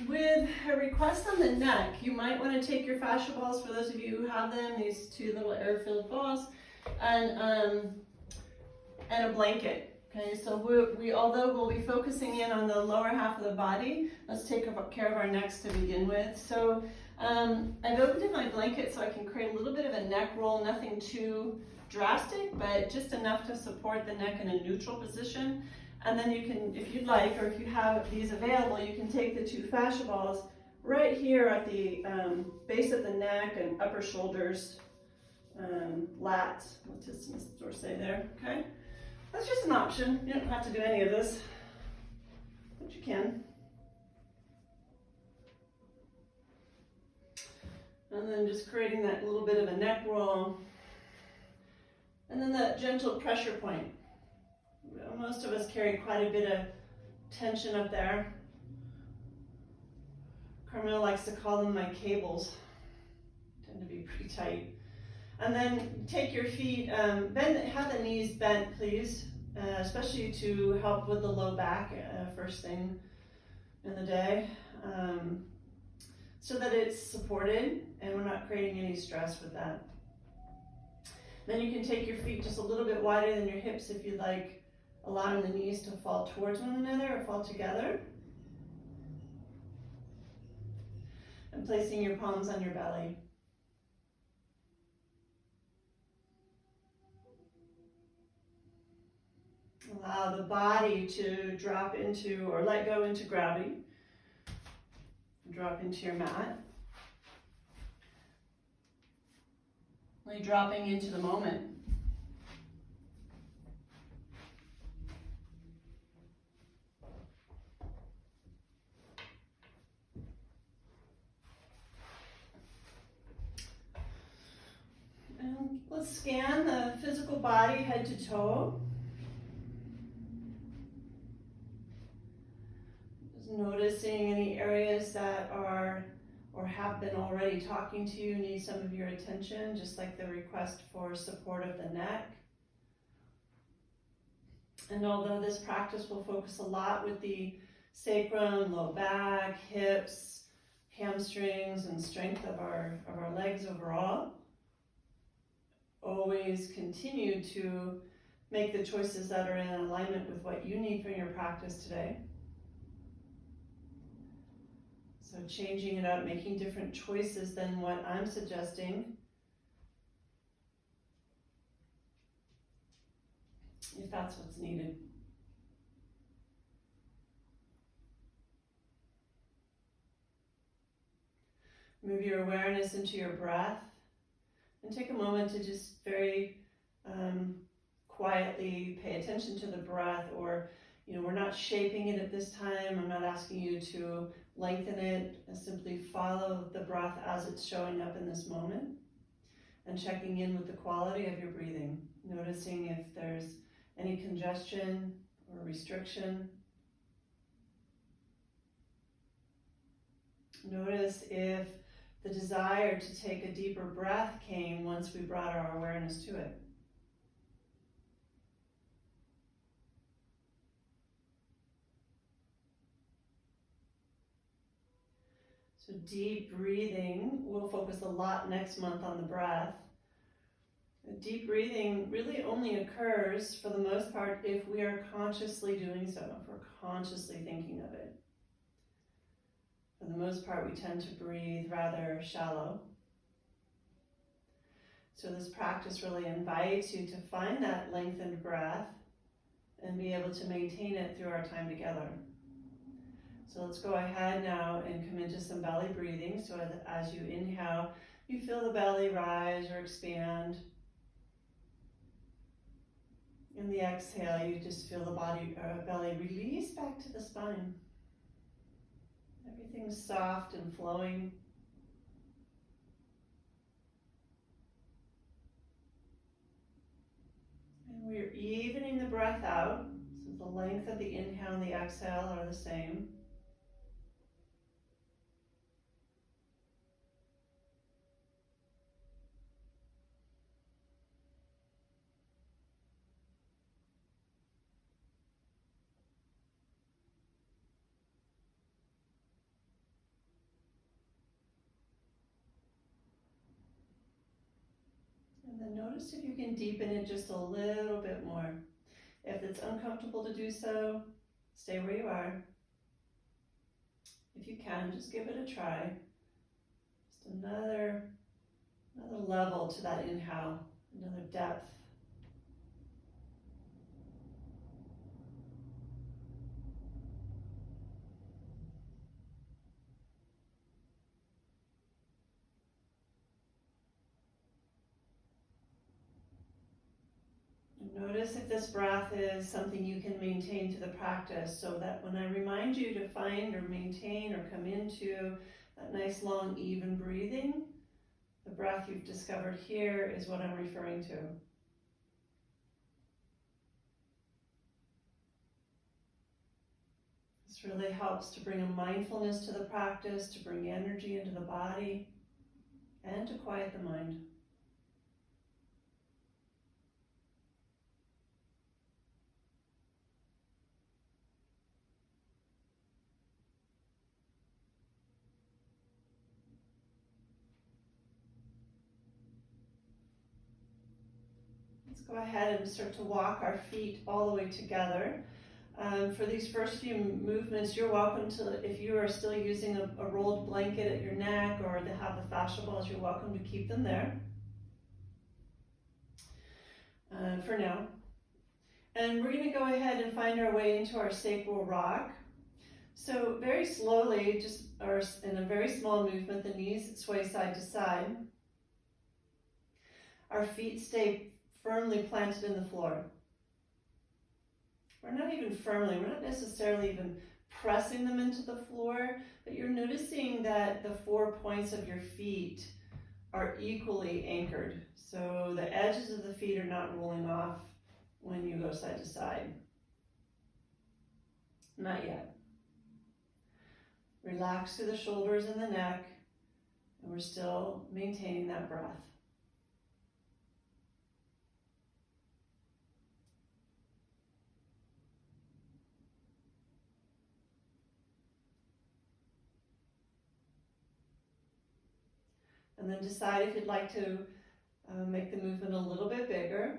with a request on the neck, you might want to take your fascia balls, for those of you who have them, these two little air-filled balls, and a blanket. Okay, so we although we'll be focusing in on the lower half of the body, let's take care of our necks to begin with. So I've opened in my blanket so I can create a little bit of a neck roll, nothing too drastic, but just enough to support the neck in a neutral position. And then you can, if you'd like, or if you have these available, you can take the two fascia balls right here at the base of the neck and upper shoulders, lats, let's just sort of say there, okay? That's just an option. You don't have to do any of this, but you can. And then just creating that little bit of a neck roll. And then that gentle pressure point. Most of us carry quite a bit of tension up there. Carmel likes to call them my cables. Tend to be pretty tight. And then take your feet, have the knees bent, please, especially to help with the low back first thing in the day, so that it's supported and we're not creating any stress with that. Then you can take your feet just a little bit wider than your hips if you'd like, allowing the knees to fall towards one another or fall together. And placing your palms on your belly. Allow the body to drop into or let go into gravity. Drop into your mat. Really dropping into the moment. And let's scan the physical body head to toe. Just noticing any areas that are or have been already talking to you, need some of your attention, just like the request for support of the neck. And although this practice will focus a lot with the sacrum, low back, hips, hamstrings, and strength of our legs overall, always continue to make the choices that are in alignment with what you need for your practice today. So changing it up, making different choices than what I'm suggesting, if that's what's needed. Move your awareness into your breath and take a moment to just very quietly pay attention to the breath, or we're not shaping it at this time. I'm not asking you to lengthen it. Simply follow the breath as it's showing up in this moment and checking in with the quality of your breathing, noticing if there's any congestion or restriction. Notice if the desire to take a deeper breath came once we brought our awareness to it. So deep breathing, we'll focus a lot next month on the breath. Deep breathing really only occurs, for the most part, if we are consciously doing so, if we're consciously thinking of it. For the most part, we tend to breathe rather shallow. So this practice really invites you to find that lengthened breath and be able to maintain it through our time together. So let's go ahead now and come into some belly breathing. So as you inhale, you feel the belly rise or expand. In the exhale, you just feel the belly release back to the spine. Everything's soft and flowing. And we're evening the breath out, so the length of the inhale and the exhale are the same. then notice if you can deepen it just a little bit more. If it's uncomfortable to do so, stay where you are. If you can, just give it a try. Just another level to that inhale, another depth. Notice if this breath is something you can maintain through the practice, so that when I remind you to find or maintain or come into that nice long even breathing, the breath you've discovered here is what I'm referring to. This really helps to bring a mindfulness to the practice, to bring energy into the body, and to quiet the mind. Let's go ahead and start to walk our feet all the way together. For these first few movements, you're welcome to, if you are still using a rolled blanket at your neck or to have the fascia balls, you're welcome to keep them there for now. And we're going to go ahead and find our way into our sacral rock. So very slowly, just or in a very small movement, the knees sway side to side. Our feet stay firmly planted in the floor. We're not even firmly, we're not necessarily even pressing them into the floor, but you're noticing that the 4 points of your feet are equally anchored. So the edges of the feet are not rolling off when you go side to side. Not yet. Relax through the shoulders and the neck, and we're still maintaining that breath. And then decide if you'd like to make the movement a little bit bigger.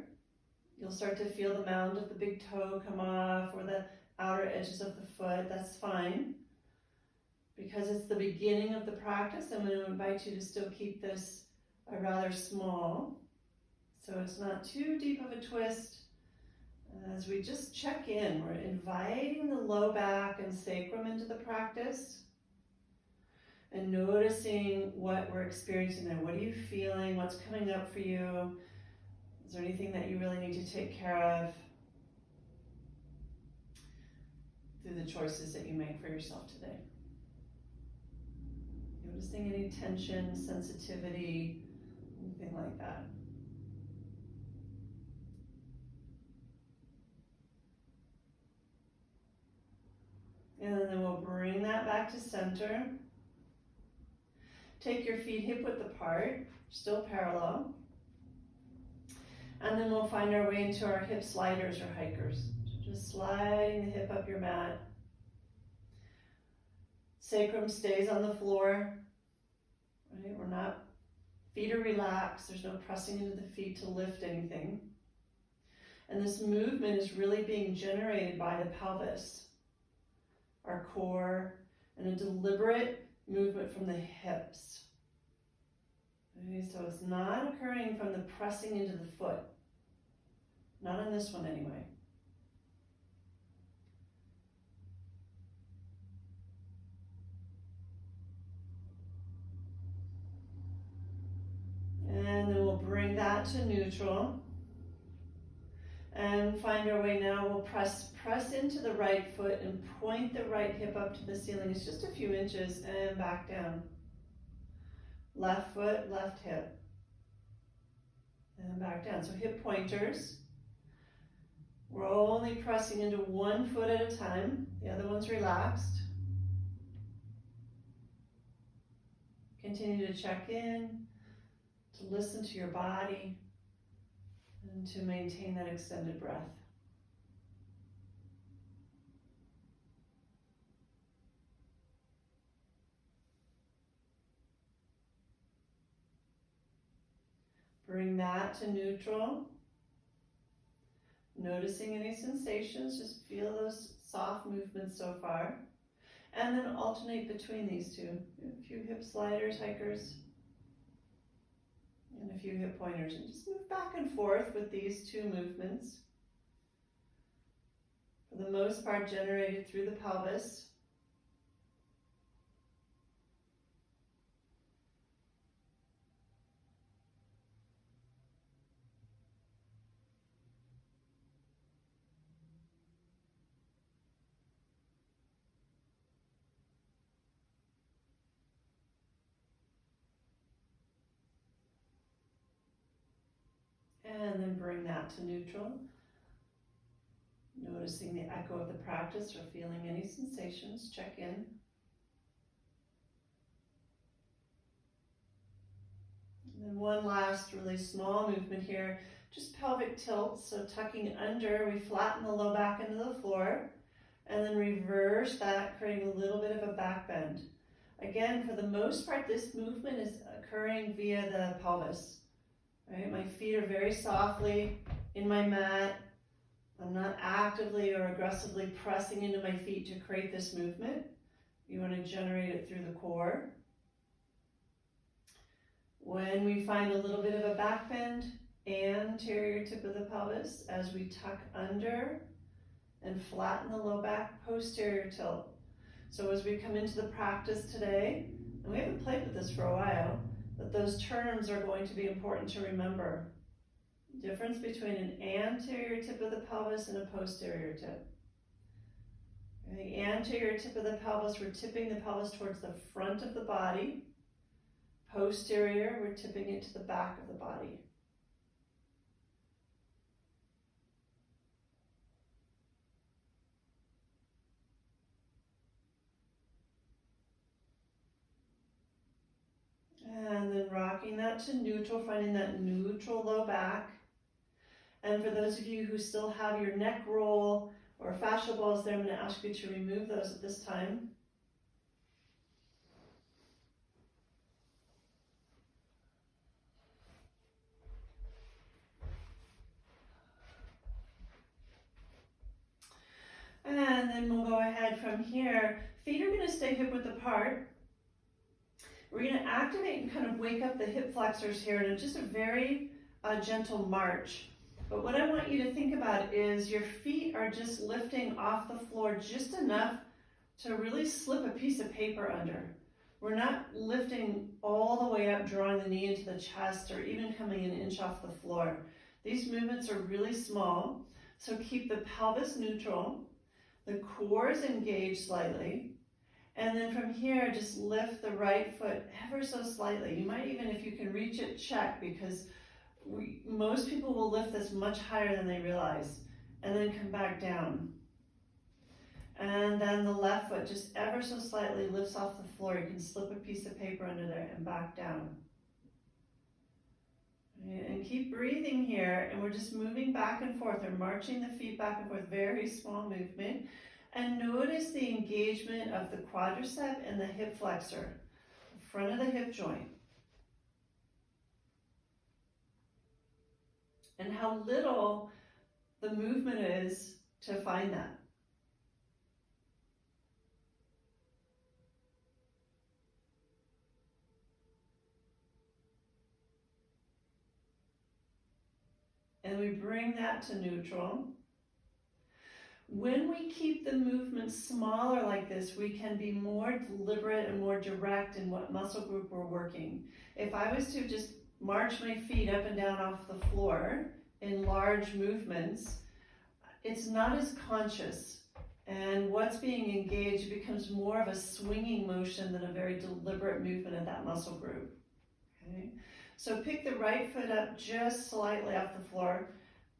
You'll start to feel the mound of the big toe come off or the outer edges of the foot. That's fine. Because it's the beginning of the practice, I'm going to invite you to still keep this rather small. So it's not too deep of a twist. As we just check in, we're inviting the low back and sacrum into the practice. And noticing what we're experiencing there. What are you feeling? What's coming up for you? Is there anything that you really need to take care of through the choices that you make for yourself today? Noticing any tension, sensitivity, anything like that. And then we'll bring that back to center. Take your feet hip width apart, still parallel. And then we'll find our way into our hip sliders or hikers. So just sliding the hip up your mat. Sacrum stays on the floor. Right? We're not, feet are relaxed. There's no pressing into the feet to lift anything. And this movement is really being generated by the pelvis, our core, and a deliberate movement from the hips. Okay, so it's not occurring from the pressing into the foot. Not on this one anyway. And then we'll bring that to neutral. And find our way now. We'll press into the right foot and point the right hip up to the ceiling. It's just a few inches and back down. Left foot, left hip. And back down. So hip pointers. We're only pressing into one foot at a time. The other one's relaxed. Continue to check in, to listen to your body, and to maintain that extended breath. Bring that to neutral. Noticing any sensations, just feel those soft movements so far. And then alternate between these two. A few hip sliders, hikers, and a few hip pointers. And just move back and forth with these two movements. For the most part, generated through the pelvis. And then bring that to neutral. Noticing the echo of the practice or feeling any sensations, check in. And then one last really small movement here, just pelvic tilt, so tucking under, we flatten the low back into the floor, and then reverse that, creating a little bit of a back bend. Again, for the most part, this movement is occurring via the pelvis. Right? My feet are very softly in my mat. I'm not actively or aggressively pressing into my feet to create this movement. You want to generate it through the core. When we find a little bit of a back bend, anterior tip of the pelvis as we tuck under and flatten the low back, posterior tilt. So as we come into the practice today, and we haven't played with this for a while, but those terms are going to be important to remember. Difference between an anterior tip of the pelvis and a posterior tip. The anterior tip of the pelvis, we're tipping the pelvis towards the front of the body. Posterior, we're tipping it to the back of the body. And then rocking that to neutral, finding that neutral low back. And for those of you who still have your neck roll or fascia balls there, I'm going to ask you to remove those at this time. And then we'll go ahead from here. Feet are going to stay hip width apart. We're going to activate and kind of wake up the hip flexors here in just a very gentle march. But what I want you to think about is your feet are just lifting off the floor just enough to really slip a piece of paper under. We're not lifting all the way up, drawing the knee into the chest or even coming an inch off the floor. These movements are really small, so keep the pelvis neutral, the core is engaged slightly, and then from here, just lift the right foot ever so slightly. You might even, if you can reach it, check, because most people will lift this much higher than they realize, and then come back down. And then the left foot just ever so slightly lifts off the floor. You can slip a piece of paper under there and back down. And keep breathing here, and we're just moving back and forth or marching the feet back and forth, very small movement. And notice the engagement of the quadricep and the hip flexor, the front of the hip joint. And how little the movement is to find that. And we bring that to neutral. When we keep the movement smaller like this, we can be more deliberate and more direct in what muscle group we're working. If I was to just march my feet up and down off the floor in large movements, it's not as conscious. And what's being engaged becomes more of a swinging motion than a very deliberate movement of that muscle group. Okay? So pick the right foot up just slightly off the floor.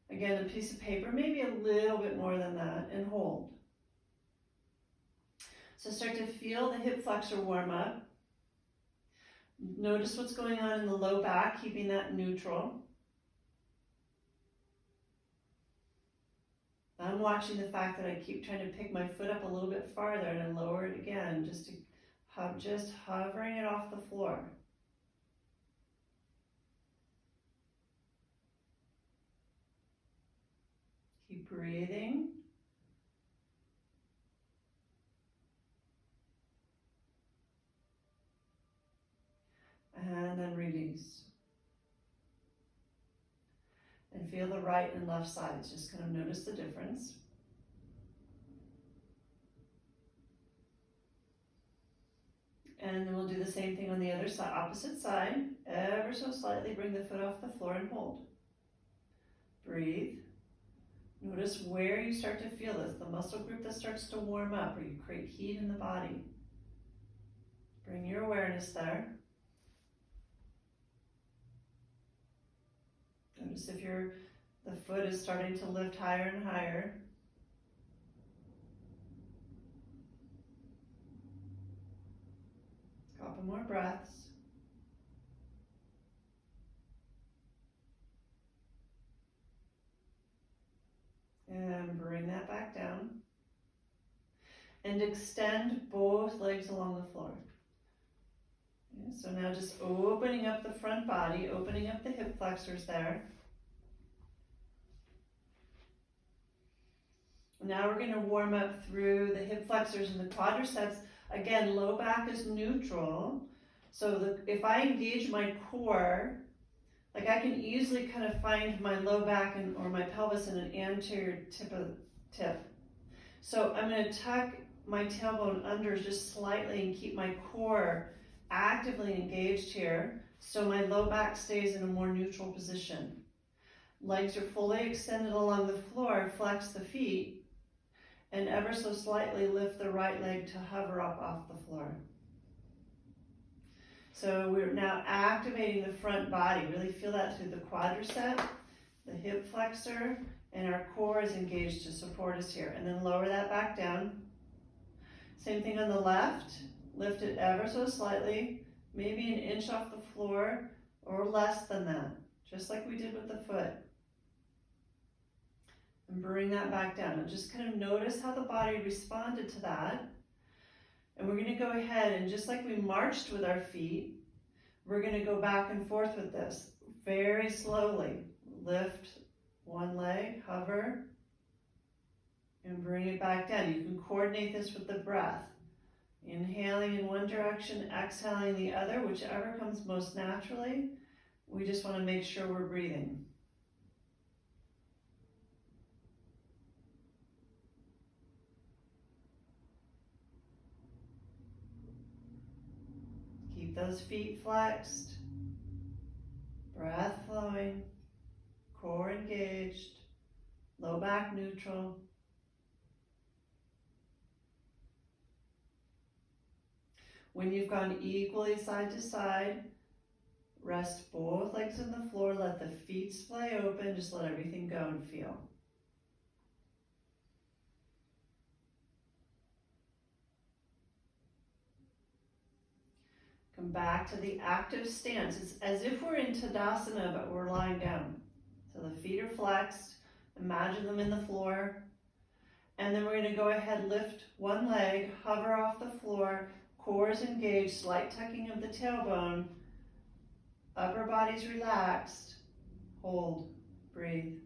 Again, a piece of paper, maybe a little bit more than that, and hold. So start to feel the hip flexor warm up. Notice what's going on in the low back, keeping that neutral. I'm watching the fact that I keep trying to pick my foot up a little bit farther and then lower it again, just hovering it off the floor. breathing. And then release. And feel the right and left sides. Just kind of notice the difference. And then we'll do the same thing on the other side, opposite side. Ever so slightly bring the foot off the floor and hold. Breathe. Notice where you start to feel this, the muscle group that starts to warm up or you create heat in the body. Bring your awareness there. Notice if the foot is starting to lift higher and higher. A couple more breaths. And bring that back down. And extend both legs along the floor. Okay, so now just opening up the front body, opening up the hip flexors there. Now we're going to warm up through the hip flexors and the quadriceps. Again, low back is neutral. So if I engage my core, like I can easily kind of find my low back or my pelvis in an anterior tip. So I'm going to tuck my tailbone under just slightly and keep my core actively engaged here so my low back stays in a more neutral position. Legs are fully extended along the floor, flex the feet, and ever so slightly lift the right leg to hover up off the floor. So we're now activating the front body. Really feel that through the quadricep, the hip flexor, and our core is engaged to support us here. And then lower that back down. Same thing on the left. Lift it ever so slightly, maybe an inch off the floor or less than that, just like we did with the foot. And bring that back down. And just kind of notice how the body responded to that. And we're going to go ahead and just like we marched with our feet, we're going to go back and forth with this very slowly. Lift one leg, hover, and bring it back down. You can coordinate this with the breath. Inhaling in one direction, exhaling the other, whichever comes most naturally. We just want to make sure we're breathing. Keep those feet flexed, breath flowing, core engaged, low back neutral. When you've gone equally side to side, rest both legs on the floor, let the feet splay open, just let everything go and feel. Come back to the active stance. It's as if we're in Tadasana, but we're lying down. So the feet are flexed, imagine them in the floor. And then we're going to go ahead, lift one leg, hover off the floor, core is engaged, slight tucking of the tailbone, upper body's relaxed, hold, breathe.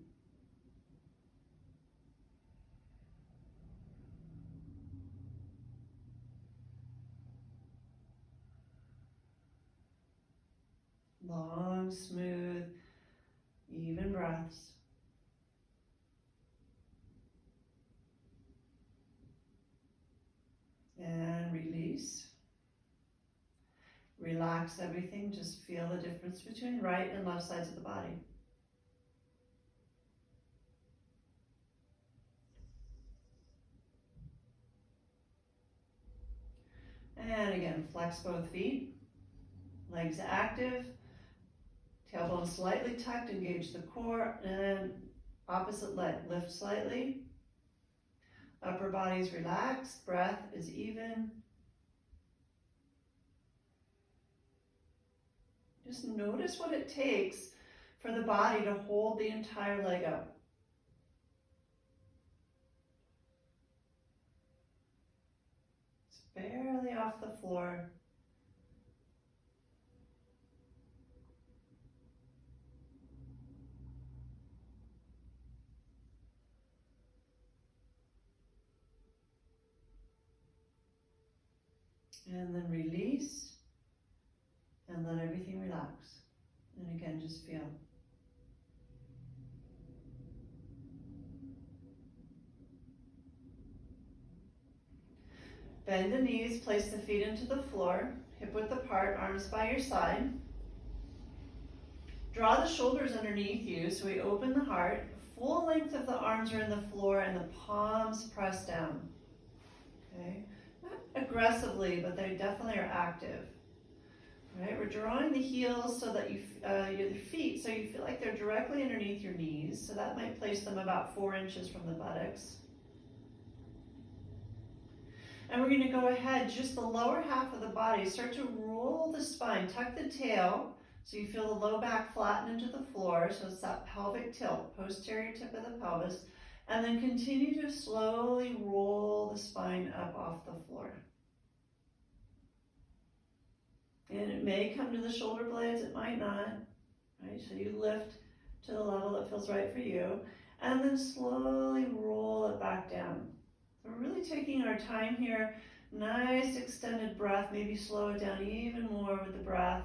Long, smooth, even breaths. And release. Relax everything, just feel the difference between right and left sides of the body. And again, flex both feet, legs active, tailbone slightly tucked, engage the core, and opposite leg, lift slightly. Upper body's relaxed, breath is even. Just notice what it takes for the body to hold the entire leg up. It's barely off the floor. And then release and let everything relax. And again, just feel. Bend the knees, place the feet into the floor, hip width apart, arms by your side. Draw the shoulders underneath you so we open the heart. Full length of the arms are in the floor and the palms press down. Okay? Not aggressively, but they definitely are active. All right, we're drawing the heels so that your feet, so you feel like they're directly underneath your knees. So that might place them about 4 inches from the buttocks. And we're going to go ahead, just the lower half of the body, start to roll the spine, tuck the tail, so you feel the low back flatten into the floor, so it's that pelvic tilt, posterior tip of the pelvis, and then continue to slowly roll the spine up off the floor. And it may come to the shoulder blades, it might not, right? So you lift to the level that feels right for you, and then slowly roll it back down. We're really taking our time here. Nice extended breath. Maybe slow it down even more with the breath.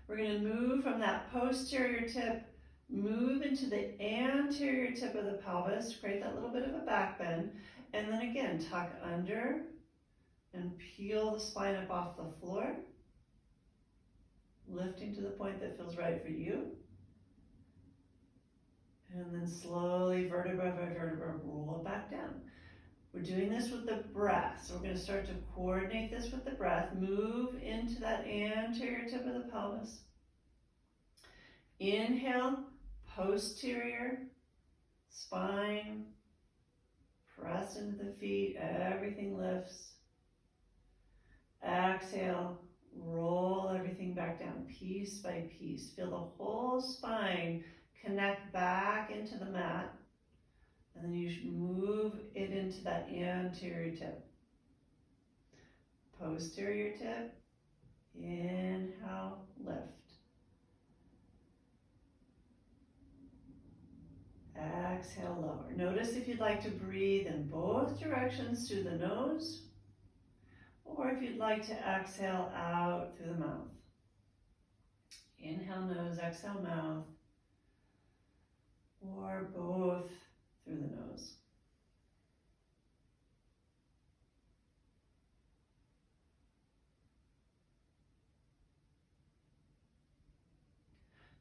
We're going to move from that posterior tip, move into the anterior tip of the pelvis, create that little bit of a back bend, and then again, tuck under and peel the spine up off the floor, lifting to the point that feels right for you. And then slowly, vertebra by vertebra, roll it back down. We're doing this with the breath. So we're going to start to coordinate this with the breath. Move into that anterior tip of the pelvis. Inhale, posterior, spine, press into the feet, everything lifts. Exhale, roll everything back down, piece by piece. Feel the whole spine connect back into the mat, and then you should move it into that anterior tip. Posterior tip, inhale, lift. Exhale, lower. Notice if you'd like to breathe in both directions through the nose, or if you'd like to exhale out through the mouth. Inhale nose, exhale mouth, or both through the nose.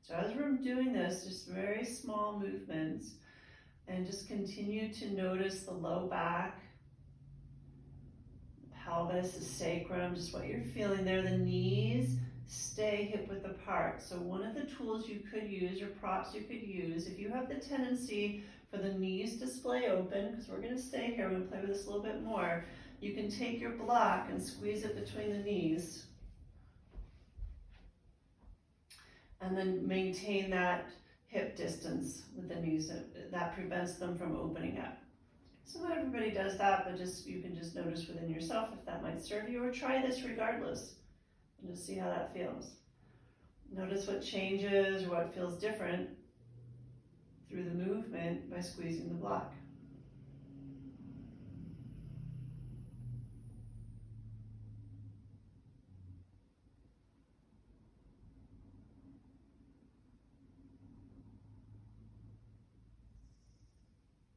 So as we're doing this, just very small movements, and just continue to notice the low back, the pelvis, the sacrum, just what you're feeling there. The knees stay hip width apart. So one of the tools you could use, or props you could use, if you have the tendency for the knees to splay open, because we're going to stay here, we're going to play with this a little bit more, you can take your block and squeeze it between the knees. And then maintain that hip distance with the knees. That prevents them from opening up. So not everybody does that, but just you can just notice within yourself if that might serve you, or try this regardless and just see how that feels. Notice what changes or what feels different through the movement by squeezing the block.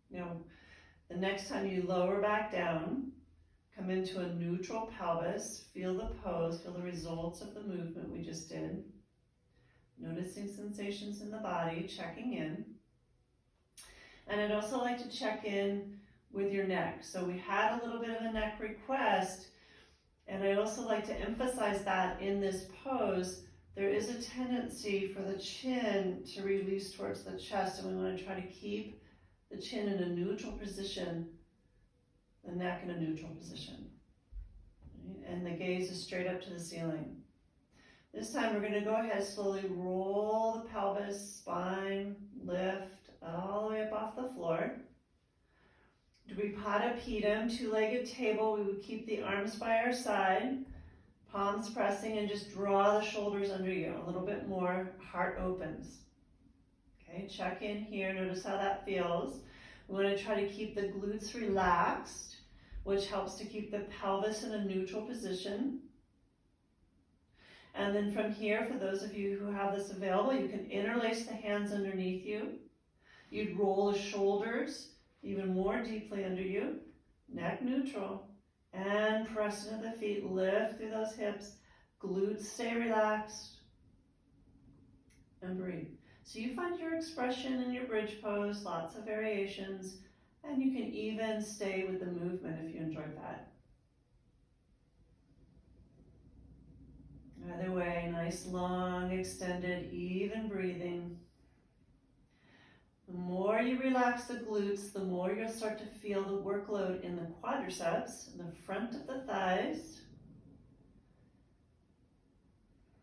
Now, the next time you lower back down, come into a neutral pelvis, feel the pose, feel the results of the movement we just did. Noticing sensations in the body, checking in. And I'd also like to check in with your neck. So we had a little bit of a neck request, and I also like to emphasize that in this pose, there is a tendency for the chin to release towards the chest, and we want to try to keep the chin in a neutral position, the neck in a neutral position. Right? And the gaze is straight up to the ceiling. This time we're going to go ahead, slowly roll the pelvis, spine, lift all the way up off the floor. Dvipada Pidam, two-legged table. We would keep the arms by our side, palms pressing, and just draw the shoulders under you a little bit more. Heart opens. Okay, check in here. Notice how that feels. We want to try to keep the glutes relaxed. which helps to keep the pelvis in a neutral position. And then from here, for those of you who have this available, you can interlace the hands underneath you. You'd roll the shoulders even more deeply under you, neck neutral, and press into the feet, lift through those hips, glutes stay relaxed, and breathe. So you find your expression in your bridge pose, lots of variations, and you can even stay with the movement if you enjoyed that. Either way, nice, long, extended, even breathing. The more you relax the glutes, the more you'll start to feel the workload in the quadriceps, in the front of the thighs.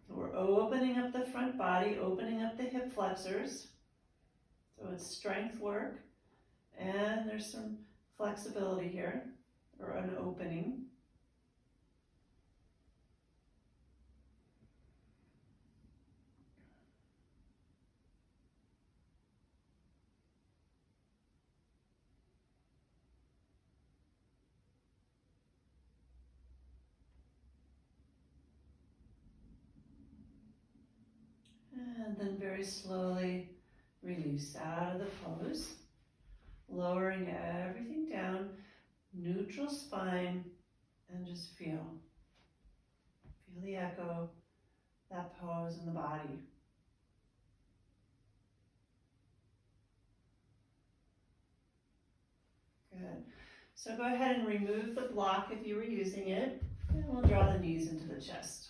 We're opening up the front body, opening up the hip flexors. So it's strength work, and there's some flexibility here, or an opening. And then very slowly release out of the pose, lowering everything down, neutral spine, and just feel the echo, that pose in the body. Good. So go ahead and remove the block if you were using it, and we'll draw the knees into the chest.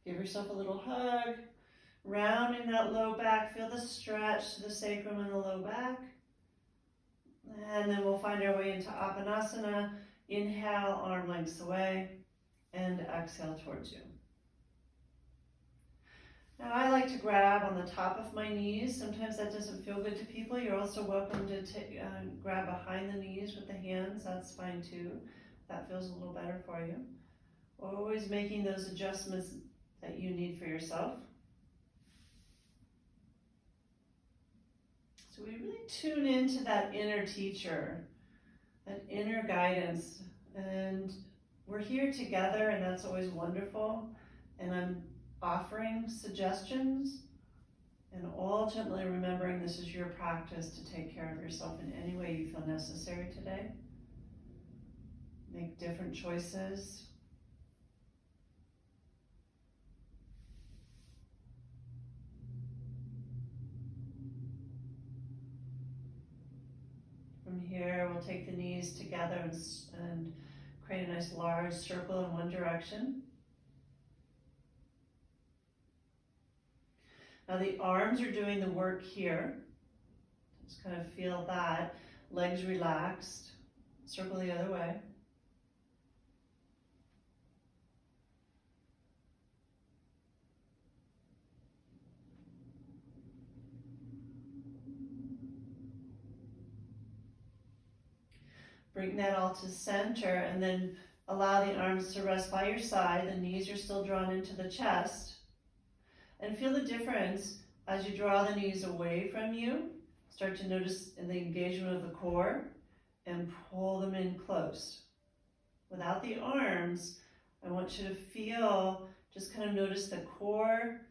Give yourself a little hug, rounding that low back, feel the stretch to the sacrum and the low back. And then we'll find our way into Apanasana. Inhale, arm lengths away, and exhale towards you. Now I like to grab on the top of my knees. Sometimes that doesn't feel good to people. You're also welcome to grab behind the knees with the hands. That's fine too. That feels a little better for you. Always making those adjustments that you need for yourself. So we really tune into that inner teacher, that inner guidance, and we're here together, and that's always wonderful. And I'm offering suggestions, and all gently remembering this is your practice to take care of yourself in any way you feel necessary today. Make different choices. From here, we'll take the knees together and create a nice large circle in one direction. Now the arms are doing the work here. Just kind of feel that. Legs relaxed. Circle the other way. Bring that all to center, and then allow the arms to rest by your side. The knees are still drawn into the chest. And feel the difference as you draw the knees away from you. Start to notice in the engagement of the core and pull them in close. Without the arms, I want you to feel, just kind of notice the core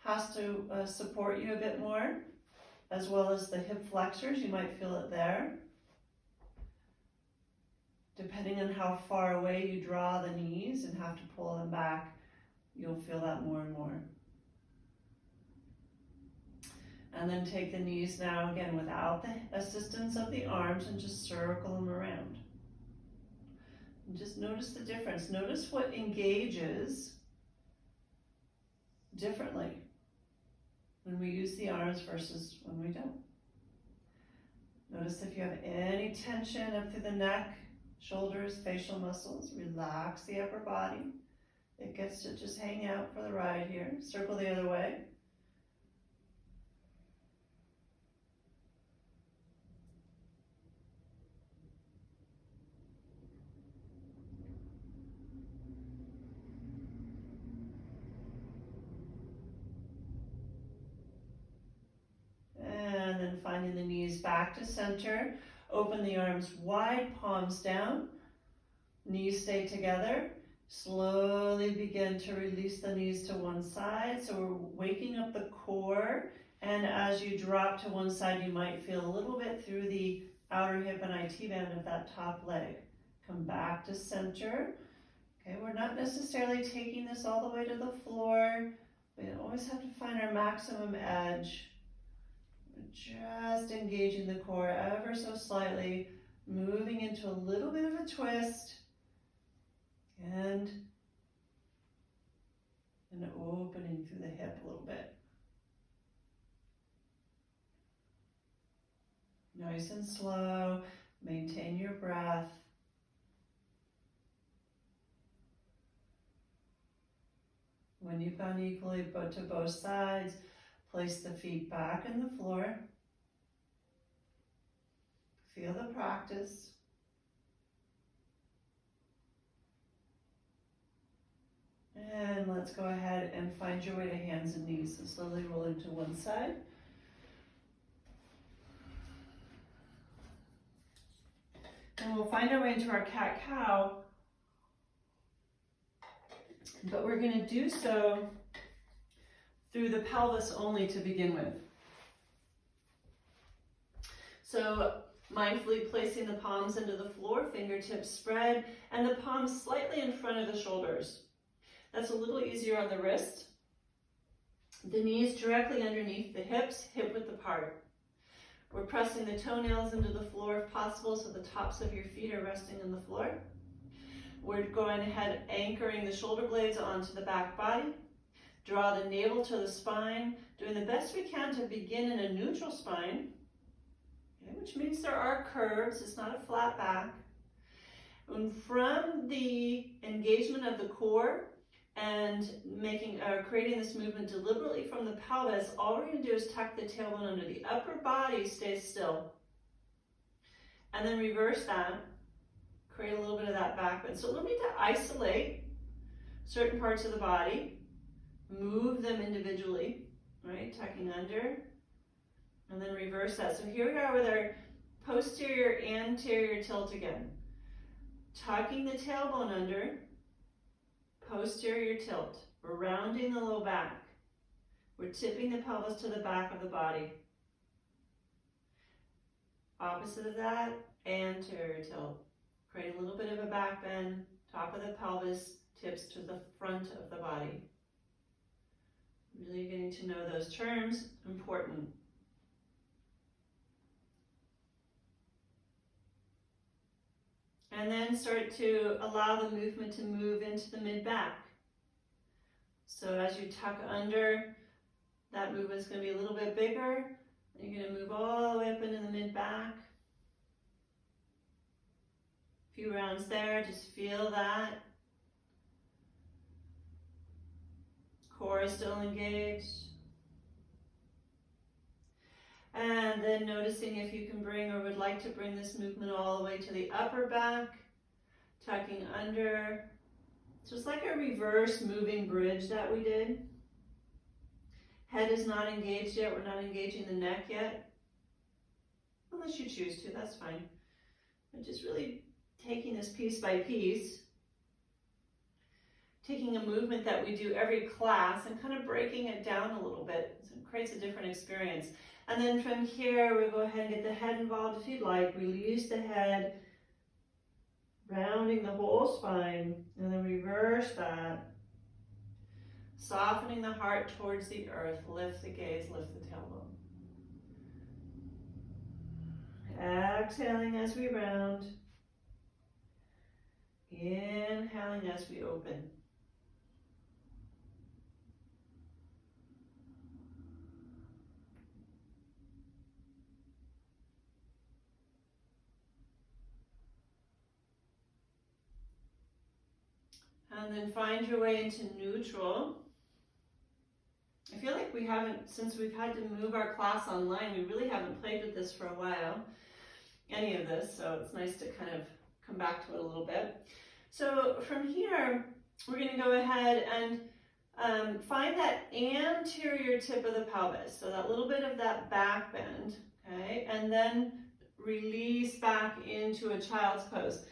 has to support you a bit more, as well as the hip flexors. You might feel it there. Depending on how far away you draw the knees and have to pull them back, you'll feel that more and more. And then take the knees now again without the assistance of the arms and just circle them around. And just notice the difference. Notice what engages differently when we use the arms versus when we don't. Notice if you have any tension up through the neck, shoulders, facial muscles. Relax the upper body. It gets to just hang out for the ride here. Circle the other way. And then finding the knees back to center. Open the arms wide, palms down, knees stay together. Slowly begin to release the knees to one side. So we're waking up the core. And as you drop to one side, you might feel a little bit through the outer hip and IT band of that top leg. Come back to center. Okay, we're not necessarily taking this all the way to the floor. We always have to find our maximum edge. Just engaging the core ever so slightly, moving into a little bit of a twist, and opening through the hip a little bit. Nice and slow, maintain your breath. When you've gone equally to both sides, place the feet back in the floor. Feel the practice. And let's go ahead and find your way to hands and knees. So slowly roll into one side. And we'll find our way into our cat-cow. But we're going to do so through the pelvis only to begin with. So mindfully placing the palms into the floor, fingertips spread, and the palms slightly in front of the shoulders. That's a little easier on the wrist. The knees directly underneath the hips, hip width apart. We're pressing the toenails into the floor if possible, so the tops of your feet are resting on the floor. We're going ahead, anchoring the shoulder blades onto the back body. Draw the navel to the spine, doing the best we can to begin in a neutral spine, okay, which means there are curves, it's not a flat back. And from the engagement of the core and creating this movement deliberately from the pelvis, all we're going to do is tuck the tailbone under. The upper body stays still. And then reverse that. Create a little bit of that back bend. So we'll need to isolate certain parts of the body, move them individually, right? Tucking under, and then reverse that. So here we are with our posterior anterior tilt again. Tucking the tailbone under, posterior tilt. We're rounding the low back. We're tipping the pelvis to the back of the body. Opposite of that, anterior tilt. Create a little bit of a back bend, top of the pelvis tips to the front of the body. Really getting to know those terms, important. And then start to allow the movement to move into the mid-back. So as you tuck under, that movement's going to be a little bit bigger. You're going to move all the way up into the mid-back. Few rounds there, just feel that. Core is still engaged. And then noticing if you can bring or would like to bring this movement all the way to the upper back, tucking under. Just like a reverse moving bridge that we did. Head is not engaged yet, we're not engaging the neck yet. Unless you choose to, that's fine. But just really taking this piece by piece, taking a movement that we do every class and kind of breaking it down a little bit, so it creates a different experience. And then from here, we'll go ahead and get the head involved if you'd like. Release the head, rounding the whole spine, and then reverse that. Softening the heart towards the earth, lift the gaze, lift the tailbone. Exhaling as we round. Inhaling as we open. And then find your way into neutral. I feel like we haven't, since we've had to move our class online, we really haven't played with this for a while, any of this, so it's nice to kind of come back to it a little bit. So from here, we're going to go ahead and find that anterior tip of the pelvis, so that little bit of that back bend, okay, and then release back into a child's pose.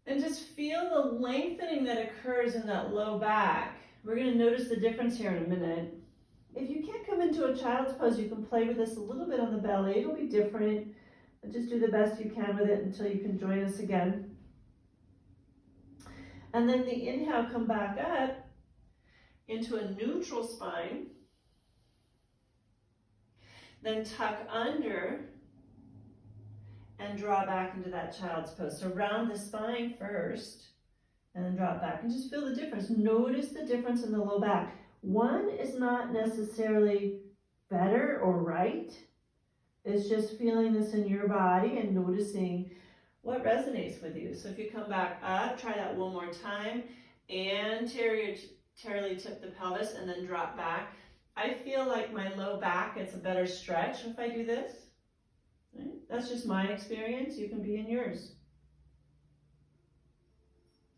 And just feel the lengthening that occurs in that low back. We're going to notice the difference here in a minute. If you can't come into a child's pose, you can play with this a little bit on the belly. It'll be different. But just do the best you can with it until you can join us again. And then the inhale, come back up into a neutral spine. Then tuck under and draw back into that child's pose. So round the spine first and then drop back and just feel the difference. Notice the difference in the low back. One is not necessarily better or right. It's just feeling this in your body and noticing what resonates with you. So if you come back up, try that one more time. Anteriorly tip the pelvis and then drop back. I feel like my low back gets a better stretch if I do this. Right? That's just my experience. You can be in yours.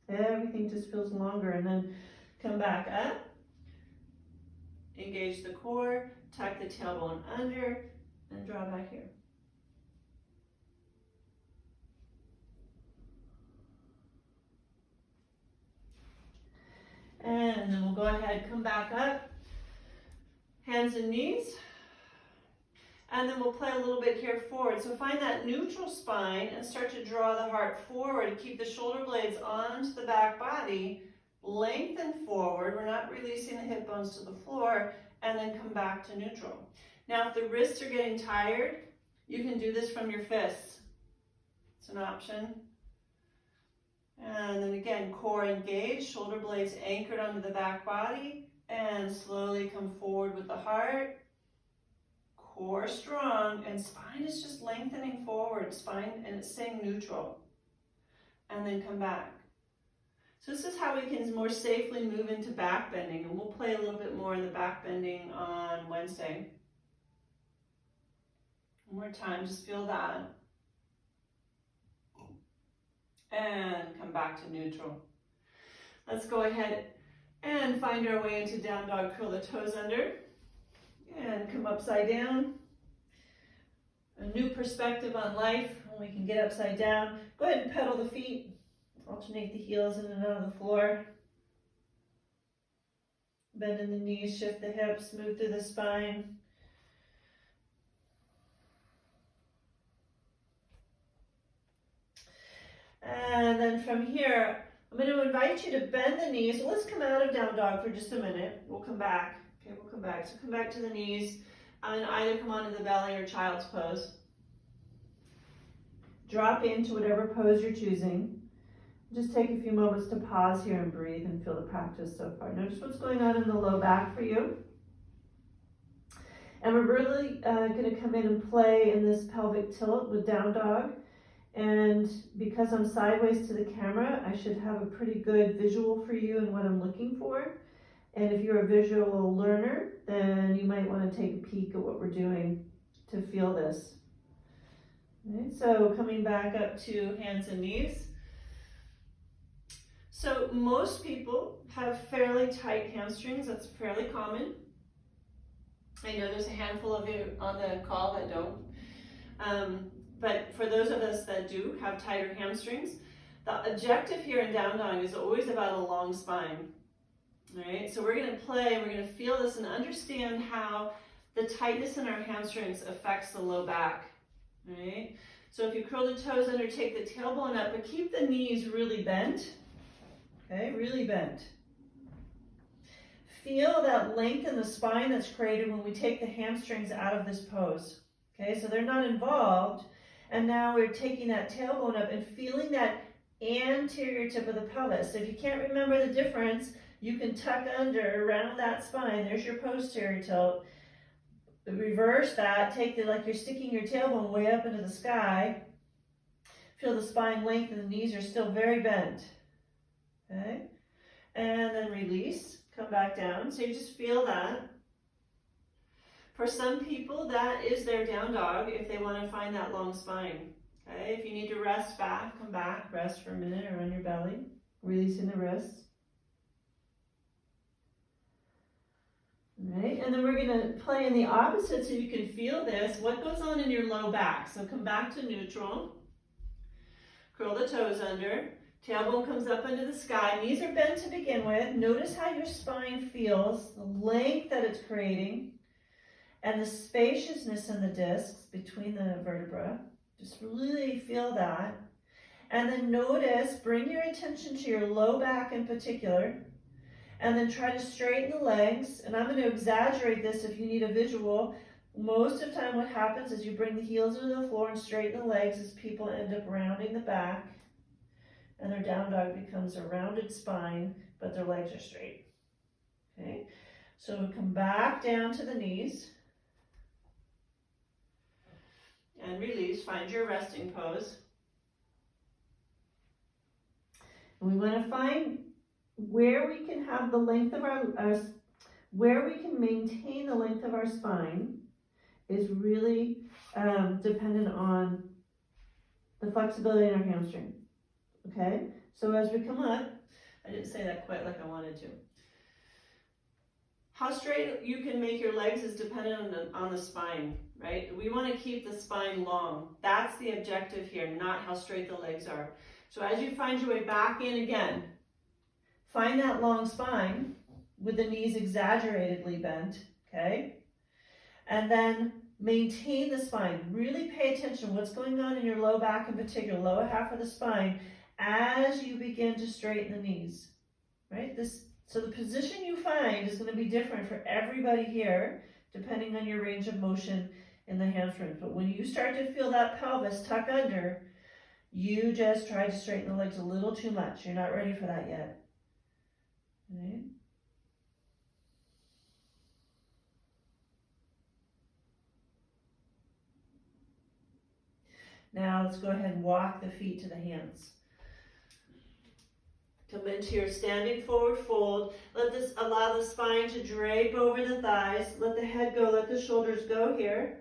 Everything just feels longer. And then come back up. Engage the core. Tuck the tailbone under. And draw back here. And then we'll go ahead, come back up. Hands and knees. And then we'll play a little bit here forward. So find that neutral spine and start to draw the heart forward. Keep the shoulder blades onto the back body. Lengthen forward. We're not releasing the hip bones to the floor. And then come back to neutral. Now, if the wrists are getting tired, you can do this from your fists. It's an option. And then again, core engaged, shoulder blades anchored onto the back body, and slowly come forward with the heart. Core strong, and spine is just lengthening forward, spine, and it's staying neutral. And then come back. So this is how we can more safely move into back bending, and we'll play a little bit more in the back bending on Wednesday. One more time, just feel that. And come back to neutral. Let's go ahead and find our way into down dog. Curl the toes under and come upside down. A new perspective on life when we can get upside down. Go ahead and pedal the feet. Alternate the heels in and out of the floor. Bend in the knees, shift the hips, move through the spine. And then from here, I'm going to invite you to bend the knees. So let's come out of down dog for just a minute. We'll come back. Okay, we'll come back. So come back to the knees and either come onto the belly or child's pose. Drop into whatever pose you're choosing. Just take a few moments to pause here and breathe and feel the practice so far. Notice what's going on in the low back for you. And we're really going to come in and play in this pelvic tilt with down dog. And because I'm sideways to the camera, I should have a pretty good visual for you and what I'm looking for. And if you're a visual learner, then you might want to take a peek at what we're doing to feel this. Okay, so coming back up to hands and knees. So most people have fairly tight hamstrings. That's fairly common. I know there's a handful of you on the call that don't. But for those of us that do have tighter hamstrings, the objective here in down dog is always about a long spine. All right, so we're going to play, we're going to feel this and understand how the tightness in our hamstrings affects the low back. All right, so if you curl the toes under, take the tailbone up, but keep the knees really bent. Okay, really bent. Feel that length in the spine that's created when we take the hamstrings out of this pose. Okay, so they're not involved. And now we're taking that tailbone up and feeling that anterior tip of the pelvis. So if you can't remember the difference, you can tuck under around that spine. There's your posterior tilt. Reverse that. Take the, like you're sticking your tailbone way up into the sky. Feel the spine lengthen. The knees are still very bent. Okay. And then release. Come back down. So you just feel that. For some people, that is their down dog if they want to find that long spine. Okay, if you need to rest back, come back, rest for a minute or on your belly, releasing the wrists. Right, and then we're gonna play in the opposite so you can feel this. What goes on in your low back? So come back to neutral. Curl the toes under. Tailbone comes up into the sky. Knees are bent to begin with. Notice how your spine feels, the length that it's creating, and the spaciousness in the discs between the vertebra. Just really feel that. And then notice, bring your attention to your low back in particular. And then try to straighten the legs. And I'm going to exaggerate this if you need a visual. Most of the time what happens is you bring the heels into the floor and straighten the legs as people end up rounding the back. And their down dog becomes a rounded spine, but their legs are straight. Okay, so we come back down to the knees. And release, find your resting pose. And we want to find where we can have the length of where we can maintain the length of our spine is really dependent on the flexibility in our hamstring. Okay, so as we come up, I didn't say that quite like I wanted to. How straight you can make your legs is dependent on the spine, right? We want to keep the spine long. That's the objective here, not how straight the legs are. So as you find your way back in again, find that long spine with the knees exaggeratedly bent, okay? And then maintain the spine. Really pay attention to what's going on in your low back in particular, lower half of the spine, as you begin to straighten the knees, right? So the position you find is going to be different for everybody here, depending on your range of motion in the hamstrings. But when you start to feel that pelvis tuck under, you just try to straighten the legs a little too much. You're not ready for that yet. Right? Now let's go ahead and walk the feet to the hands. Come into your standing forward fold. Allow the spine to drape over the thighs. Let the head go, let the shoulders go here.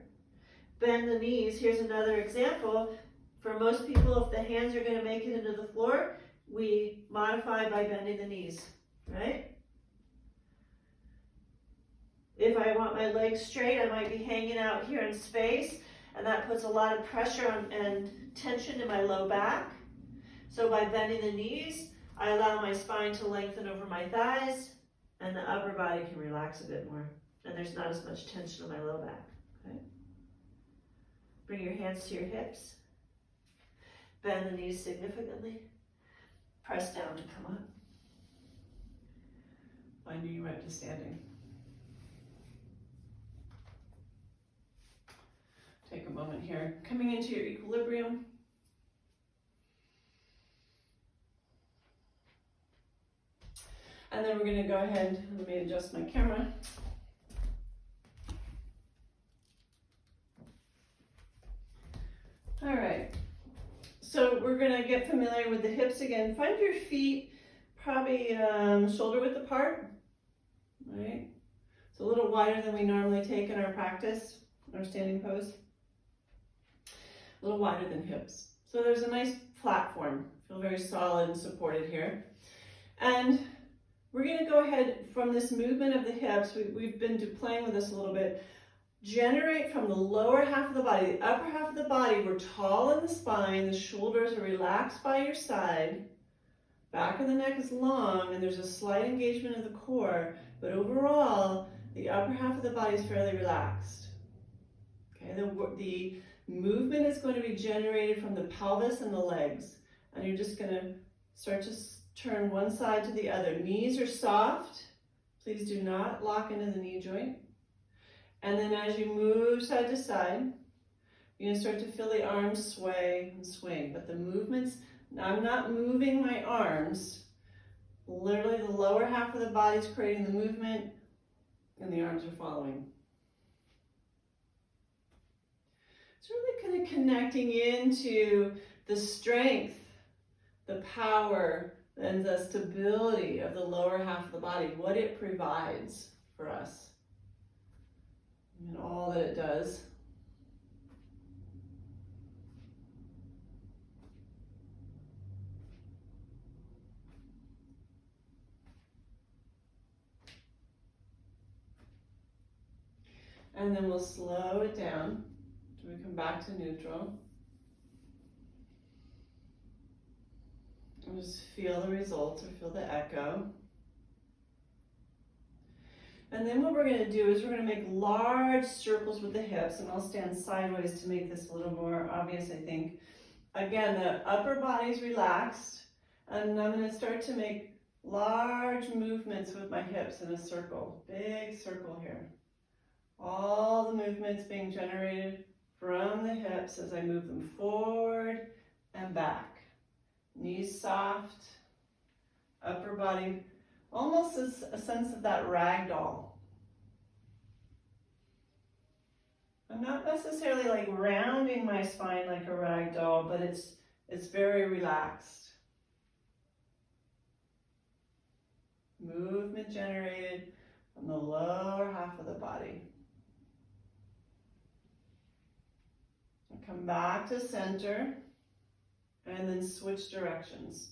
Bend the knees. Here's another example. For most people, if the hands are going to make it into the floor, we modify by bending the knees, right? If I want my legs straight, I might be hanging out here in space, and that puts a lot of pressure and tension in my low back. So by bending the knees, I allow my spine to lengthen over my thighs, and the upper body can relax a bit more, and there's not as much tension in my low back. Okay? Bring your hands to your hips. Bend the knees significantly. Press down to come up. Finding you right to standing. Take a moment here. Coming into your equilibrium. And then we're going to go ahead, let me adjust my camera. All right, so we're going to get familiar with the hips again. Find your feet probably shoulder width apart, right? It's a little wider than we normally take in our practice, our standing pose. A little wider than hips. So there's a nice platform. Feel very solid and supported here. And we're going to go ahead from this movement of the hips, we've been playing with this a little bit, generate from the lower half of the body, the upper half of the body, we're tall in the spine, the shoulders are relaxed by your side, back of the neck is long, and there's a slight engagement of the core, but overall, the upper half of the body is fairly relaxed. Okay, the movement is going to be generated from the pelvis and the legs, and you're just going to start to turn one side to the other. Knees are soft. Please do not lock into the knee joint. And then as you move side to side, you're going to start to feel the arms sway and swing. But the movements, I'm not moving my arms. Literally the lower half of the body is creating the movement and the arms are following. It's really kind of connecting into the strength, the power, and the stability of the lower half of the body, what it provides for us, and all that it does. And then we'll slow it down till we come back to neutral. And just feel the results or feel the echo. And then what we're going to do is we're going to make large circles with the hips, and I'll stand sideways to make this a little more obvious, I think. Again, the upper body's relaxed, and I'm going to start to make large movements with my hips in a circle, big circle here. All the movements being generated from the hips as I move them forward and back. Knees soft, upper body, almost as a sense of that rag doll. I'm not necessarily like rounding my spine like a rag doll, but it's very relaxed. Movement generated from the lower half of the body. And come back to center and then switch directions.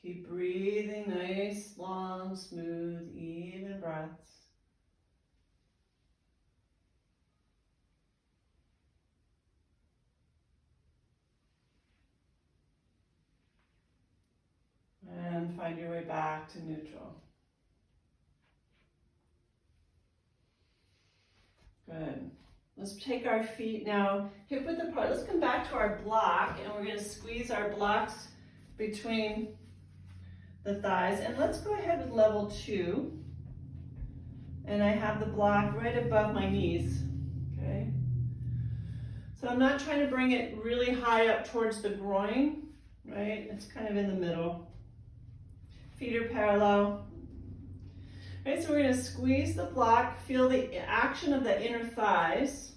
Keep breathing, nice, long, smooth, even breaths. And find your way back to neutral. Good. Let's take our feet now hip width apart. Let's come back to our block, and we're going to squeeze our blocks between the thighs. And let's go ahead with level 2. And I have the block right above my knees. Okay. So I'm not trying to bring it really high up towards the groin, right? It's kind of in the middle. Feet are parallel. Right, so we're going to squeeze the block, feel the action of the inner thighs.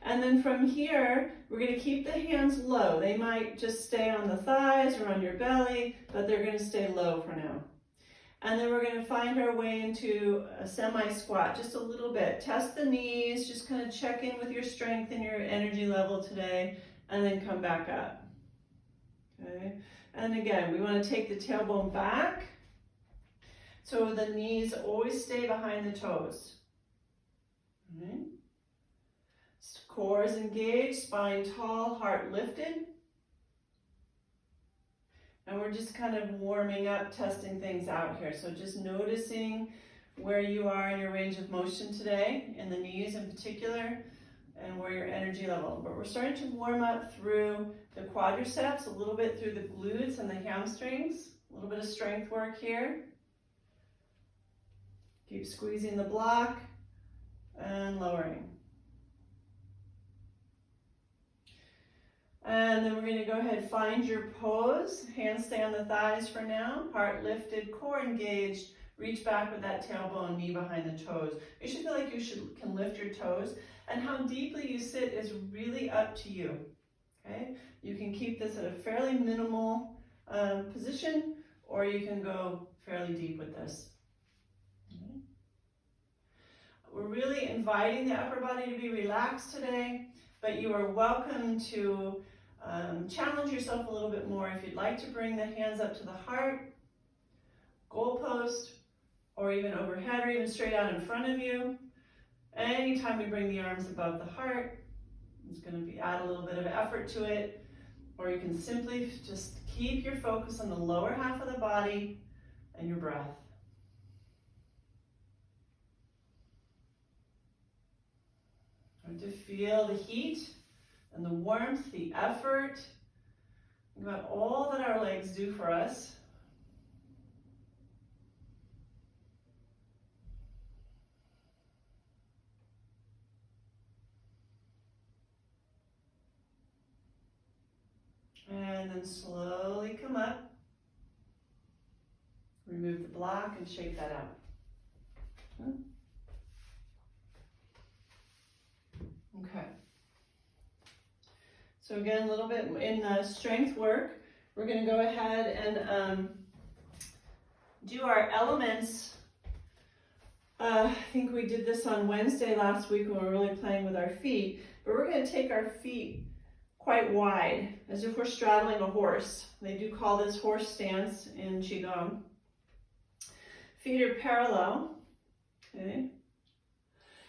And then from here, we're going to keep the hands low. They might just stay on the thighs or on your belly, but they're going to stay low for now. And then we're going to find our way into a semi-squat, just a little bit. Test the knees, just kind of check in with your strength and your energy level today, and then come back up. Okay. And again, we want to take the tailbone back, so the knees always stay behind the toes. Okay. Core is engaged, spine tall, heart lifted. And we're just kind of warming up, testing things out here. So just noticing where you are in your range of motion today, in the knees in particular, and where your energy level. But we're starting to warm up through the quadriceps, a little bit through the glutes and the hamstrings, a little bit of strength work here. Keep squeezing the block and lowering. And then we're going to go ahead, find your pose. Hands stay on the thighs for now. Heart lifted, core engaged. Reach back with that tailbone, knee behind the toes. You should feel like you can lift your toes. And how deeply you sit is really up to you. Okay? You can keep this at a fairly minimal position, or you can go fairly deep with this. Okay. We're really inviting the upper body to be relaxed today, but you are welcome to challenge yourself a little bit more. If you'd like to bring the hands up to the heart, goalpost, or even overhead, or even straight out in front of you. Anytime we bring the arms above the heart, it's going to add a little bit of effort to it, or you can simply just keep your focus on the lower half of the body and your breath. Start to feel the heat and the warmth, the effort. Think about all that our legs do for us. And then slowly come up. Remove the block and shake that out. Okay. So again, a little bit in the strength work. We're going to go ahead and do our elements. I think we did this on Wednesday last week when we were really playing with our feet. But we're going to take our feet quite wide, as if we're straddling a horse. They do call this horse stance in Qigong. Feet are parallel, okay?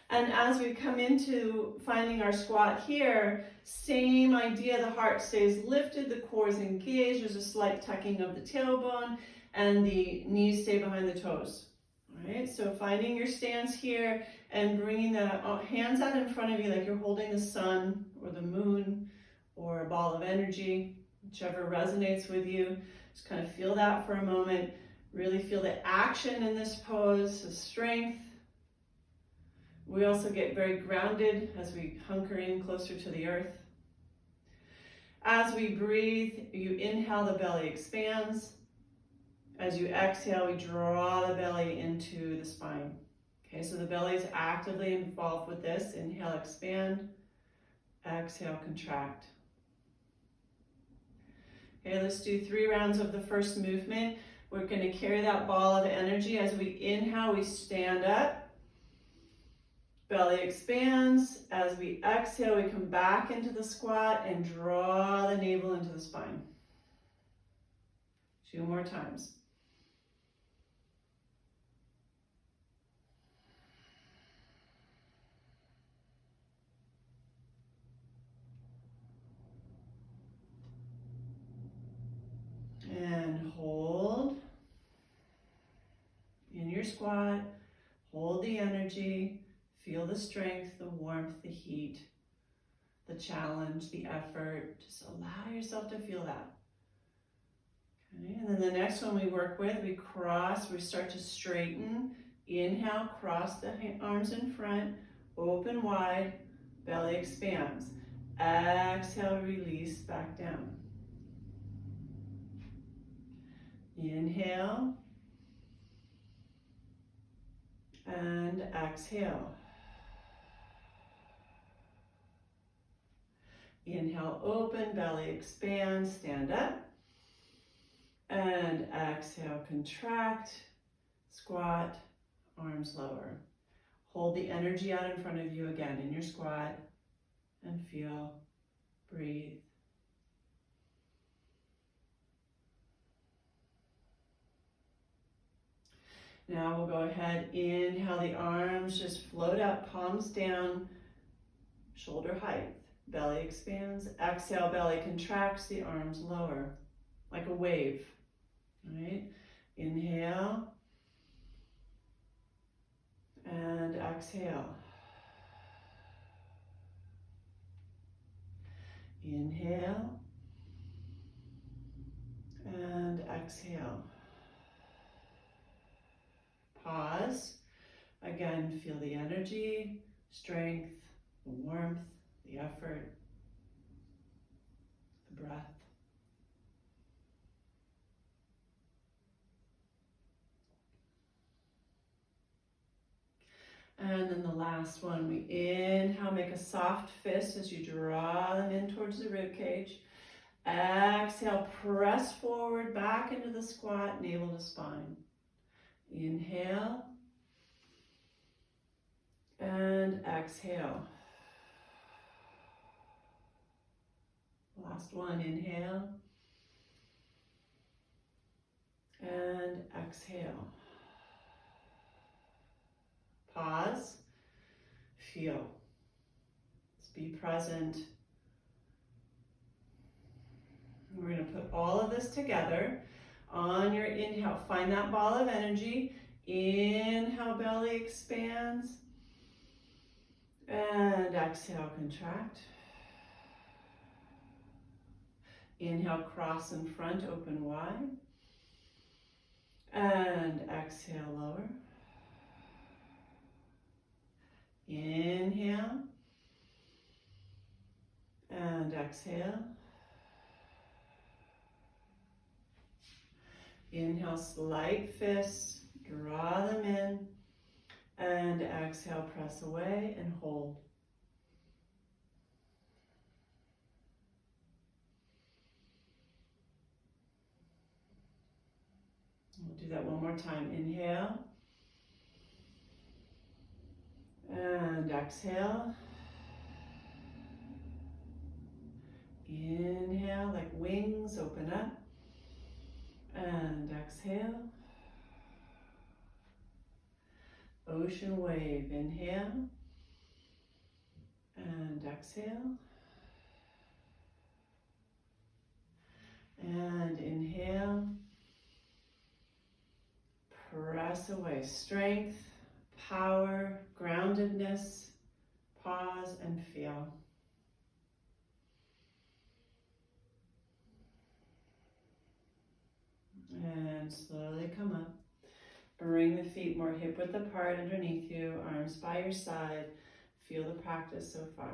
And as we come into finding our squat here, same idea, the heart stays lifted, the core is engaged, there's a slight tucking of the tailbone, and the knees stay behind the toes. All right, so finding your stance here and bringing the hands out in front of you like you're holding the sun or the moon or a ball of energy, whichever resonates with you. Just kind of feel that for a moment. Really feel the action in this pose, the strength. We also get very grounded as we hunker in closer to the earth. As we breathe, you inhale, the belly expands. As you exhale, we draw the belly into the spine. Okay, so the belly is actively involved with this. Inhale, expand. Exhale, contract. Okay, let's do 3 rounds of the first movement. We're going to carry that ball of energy. As we inhale, we stand up. Belly expands. As we exhale, we come back into the squat and draw the navel into the spine. 2 more times. And hold in your squat, hold the energy, feel the strength, the warmth, the heat, the challenge, the effort. Just allow yourself to feel that. Okay, and then the next one we work with, we cross, we start to straighten. Inhale, cross the arms in front, open wide, belly expands. Exhale, release back down. Inhale and exhale. Inhale, open, belly expand, stand up. And exhale, contract, squat, arms lower. Hold the energy out in front of you again in your squat and feel, breathe. Now we'll go ahead, inhale, the arms just float up, palms down, shoulder height. Belly expands, exhale, belly contracts, the arms lower, like a wave. All right, inhale, and exhale. Inhale, and exhale. Pause. Again, feel the energy, strength, the warmth, the effort, the breath. And then the last one, we inhale, make a soft fist as you draw them in towards the rib cage. Exhale, press forward, back into the squat, navel to spine. Inhale, and exhale. Last one, inhale, and exhale. Pause, feel. Just be present. We're going to put all of this together. On your inhale, find that ball of energy. Inhale, belly expands. And exhale, contract. Inhale, cross in front, open wide. And exhale, lower. Inhale. And exhale. Inhale, slight fists, draw them in, and exhale, press away and hold. We'll do that one more time. Inhale, and exhale. Inhale, like wings, open up. And exhale. Ocean wave, inhale. And exhale. And inhale. Press away. Strength, power, groundedness. Pause and feel. And slowly come up. Bring the feet more hip width apart underneath you, arms by your side. Feel the practice so far.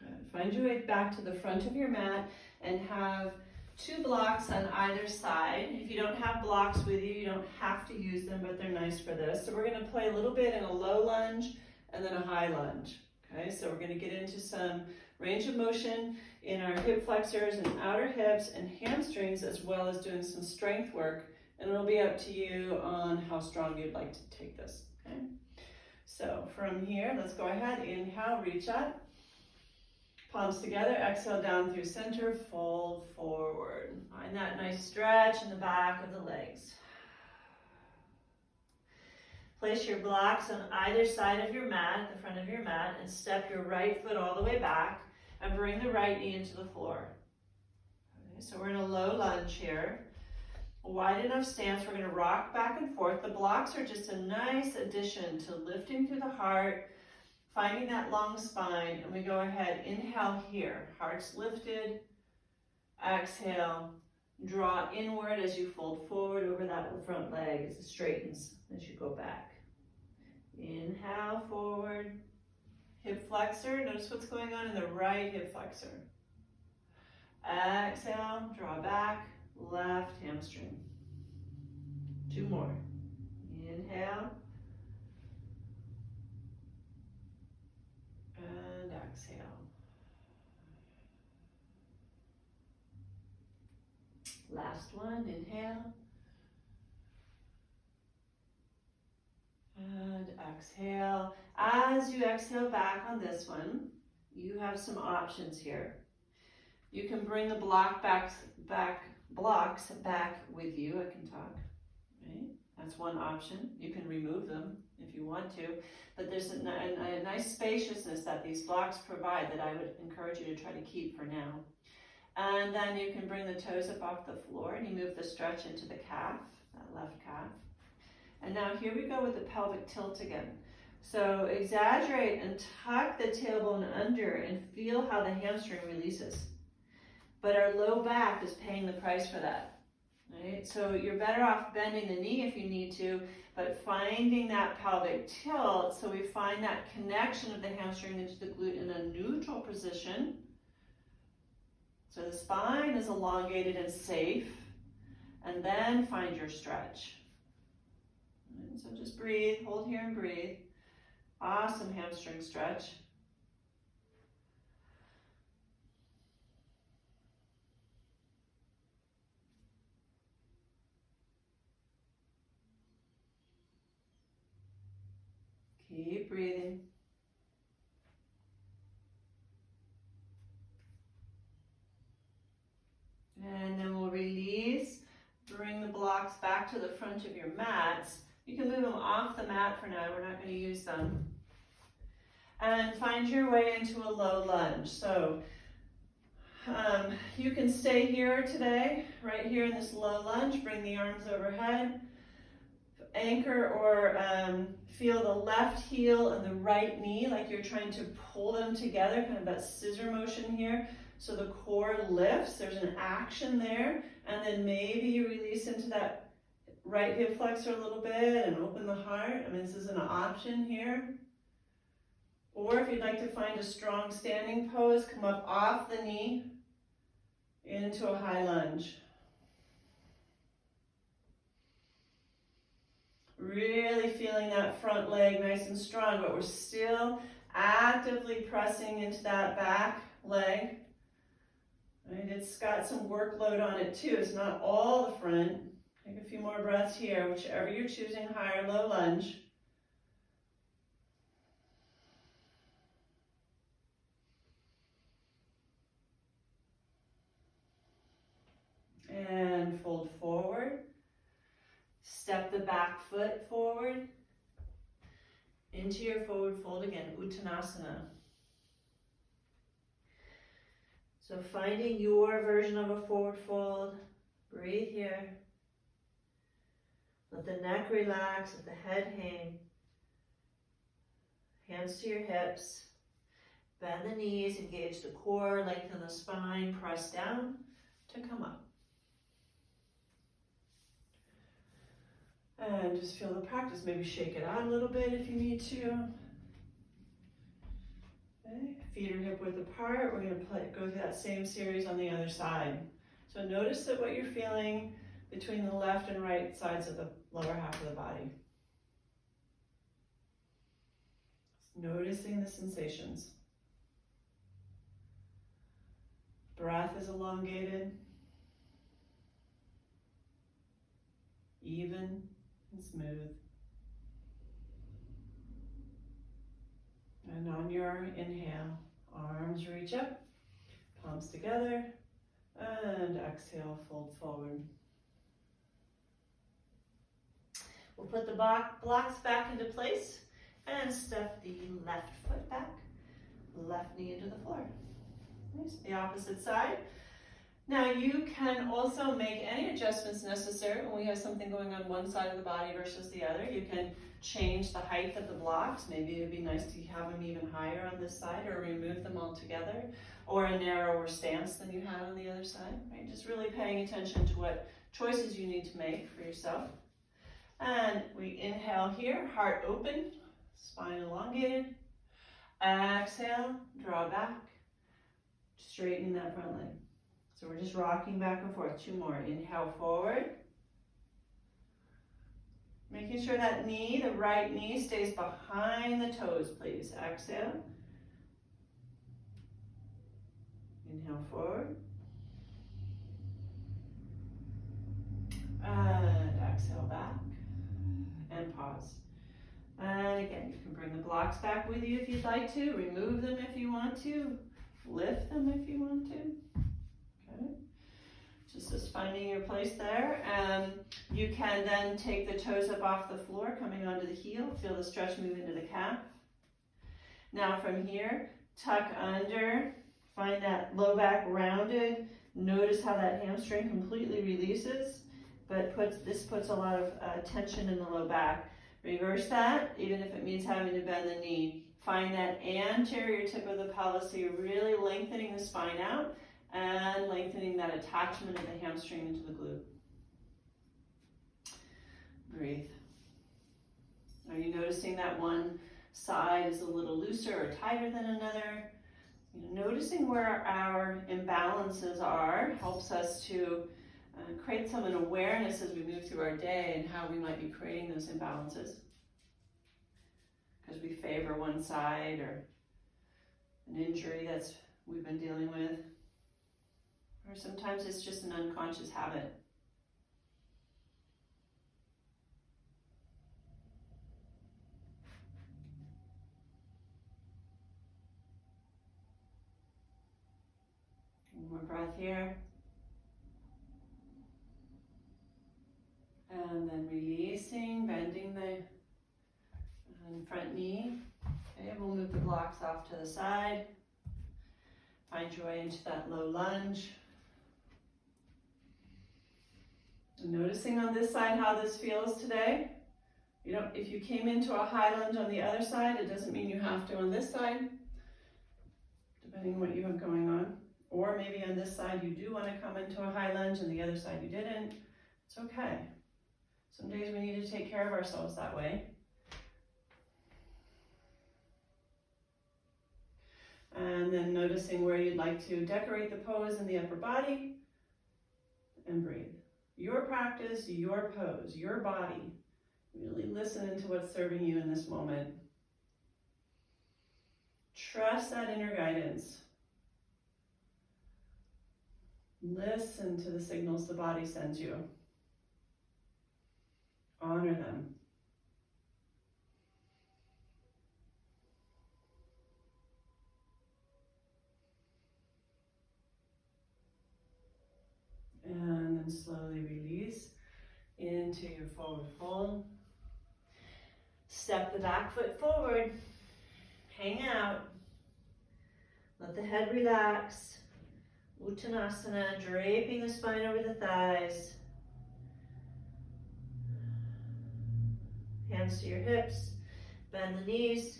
Good. Find your way back to the front of your mat and have 2 blocks on either side. If you don't have blocks with you, you don't have to use them, but they're nice for this. So we're going to play a little bit in a low lunge and then a high lunge. Okay, so we're going to get into some range of motion in our hip flexors and outer hips and hamstrings, as well as doing some strength work. And it'll be up to you on how strong you'd like to take this. Okay, so from here, let's go ahead. Inhale, reach up. Palms together, exhale down through center, fold forward. Find that nice stretch in the back of the legs. Place your blocks on either side of your mat, at the front of your mat, and step your right foot all the way back and bring the right knee into the floor. Okay, so we're in a low lunge here. A wide enough stance, we're going to rock back and forth. The blocks are just a nice addition to lifting through the heart, finding that long spine, and we go ahead, inhale here, heart's lifted, exhale, draw inward as you fold forward over that front leg as it straightens as you go back. Inhale, forward, hip flexor, notice what's going on in the right hip flexor. Exhale, draw back, left hamstring. 2 more. Inhale. And exhale. Last one, inhale. And exhale. As you exhale back on this one, you have some options here. You can bring the blocks back with you. I can talk, right? That's one option. You can remove them if you want to, but there's a nice spaciousness that these blocks provide that I would encourage you to try to keep for now. And then you can bring the toes up off the floor and you move the stretch into the calf, that left calf. And now here we go with the pelvic tilt again. So exaggerate and tuck the tailbone under and feel how the hamstring releases. But our low back is paying the price for that. Right? So you're better off bending the knee if you need to, but finding that pelvic tilt so we find that connection of the hamstring into the glute in a neutral position. So the spine is elongated and safe, and then find your stretch. And so just breathe, hold here and breathe. Awesome hamstring stretch. Keep breathing. And then we'll release. Bring the blocks back to the front of your mats. You can move them off the mat for now. We're not going to use them. And find your way into a low lunge. So you can stay here today, right here in this low lunge. Bring the arms overhead. Anchor or feel the left heel and the right knee like you're trying to pull them together, kind of that scissor motion here. So the core lifts, there's an action there, and then maybe you release into that right hip flexor a little bit and open the heart. I mean, this is an option here. Or if you'd like to find a strong standing pose, come up off the knee into a high lunge. Really feeling that front leg nice and strong, but we're still actively pressing into that back leg. Right? It's got some workload on it too. It's not all the front. Take a few more breaths here, whichever you're choosing, high or low lunge. the back foot forward into your forward fold again, Uttanasana. So finding your version of a forward fold, breathe here. Let the neck relax, let the head hang. Hands to your hips. Bend the knees, engage the core, lengthen the spine, press down to come up. And just feel the practice. Maybe shake it out a little bit if you need to. Okay. Feet are hip width apart. We're going to go through that same series on the other side. So notice that what you're feeling between the left and right sides of the lower half of the body. Noticing the sensations. Breath is elongated, even and smooth. And on your inhale, arms reach up, palms together, and exhale, fold forward. We'll put the blocks back into place and step the left foot back, left knee into the floor. Nice. The opposite side. Now you can also make any adjustments necessary when we have something going on one side of the body versus the other. You can change the height of the blocks. Maybe it'd be nice to have them even higher on this side, or remove them altogether, or a narrower stance than you had on the other side. Right? Just really paying attention to what choices you need to make for yourself. And we inhale here, heart open, spine elongated. Exhale, draw back, straighten that front leg. So we're just rocking back and forth. 2 more. Inhale forward. Making sure that knee, the right knee, stays behind the toes, please. Exhale. Inhale forward. And exhale back. And pause. And again, you can bring the blocks back with you if you'd like to. Remove them if you want to. Lift them if you want to. Okay. Just finding your place there. You can then take the toes up off the floor, coming onto the heel. Feel the stretch move into the calf. Now from here, tuck under. Find that low back rounded. Notice how that hamstring completely releases, but this puts a lot of tension in the low back. Reverse that, even if it means having to bend the knee. Find that anterior tip of the pelvis, so you're really lengthening the spine out and lengthening that attachment of the hamstring into the glute. Breathe. Are you noticing that one side is a little looser or tighter than another? Noticing where our imbalances are helps us to create some awareness as we move through our day and how we might be creating those imbalances. Because we favor one side or an injury that's we've been dealing with. Or sometimes it's just an unconscious habit. One more breath here. And then releasing, bending the front knee. Okay, we'll move the blocks off to the side. Find your way into that low lunge. And noticing on this side how this feels today. If you came into a high lunge on the other side, it doesn't mean you have to on this side, depending on what you have going on. Or maybe on this side you do want to come into a high lunge and the other side you didn't. It's okay. Some days we need to take care of ourselves that way. And then noticing where you'd like to decorate the pose in the upper body, and breathe. Your practice, your pose, your body. Really listen into what's serving you in this moment. Trust that inner guidance. Listen to the signals the body sends you. Honor them. And then slowly release into into your forward fold. Step the back foot forward. Hang out. Let the head relax. Uttanasana, draping the spine over the thighs. Hands to your hips. Bend the knees.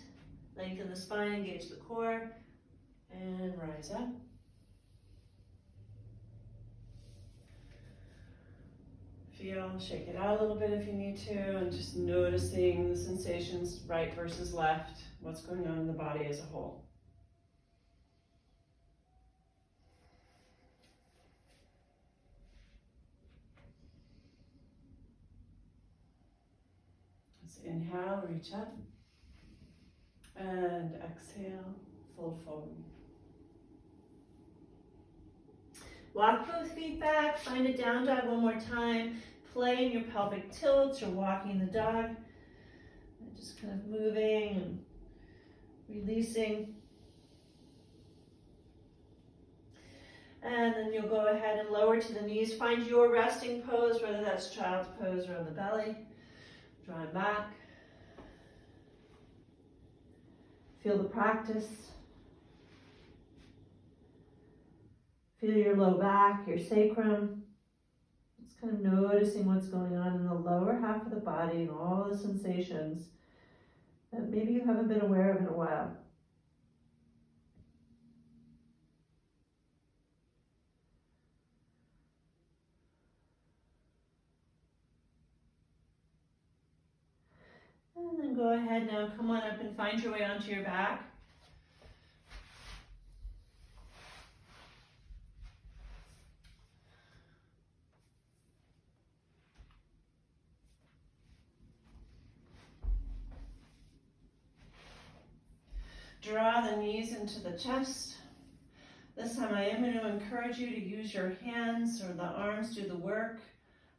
Lengthen the spine, engage the core. And rise up. Feel, shake it out a little bit if you need to, and just noticing the sensations, right versus left, what's going on in the body as a whole. Let's inhale, reach up, and exhale, fold forward. Walk both feet back, find a down dog one more time. Play in your pelvic tilt, you're walking the dog. And just kind of moving and releasing. And then you'll go ahead and lower to the knees. Find your resting pose, whether that's child's pose or on the belly. Drawing back. Feel the practice. Feel your low back, your sacrum. Just kind of noticing what's going on in the lower half of the body and all the sensations that maybe you haven't been aware of in a while. And then go ahead now, come on up and find your way onto your back. Draw the knees into the chest. This time I am going to encourage you to use your hands or the arms, do the work.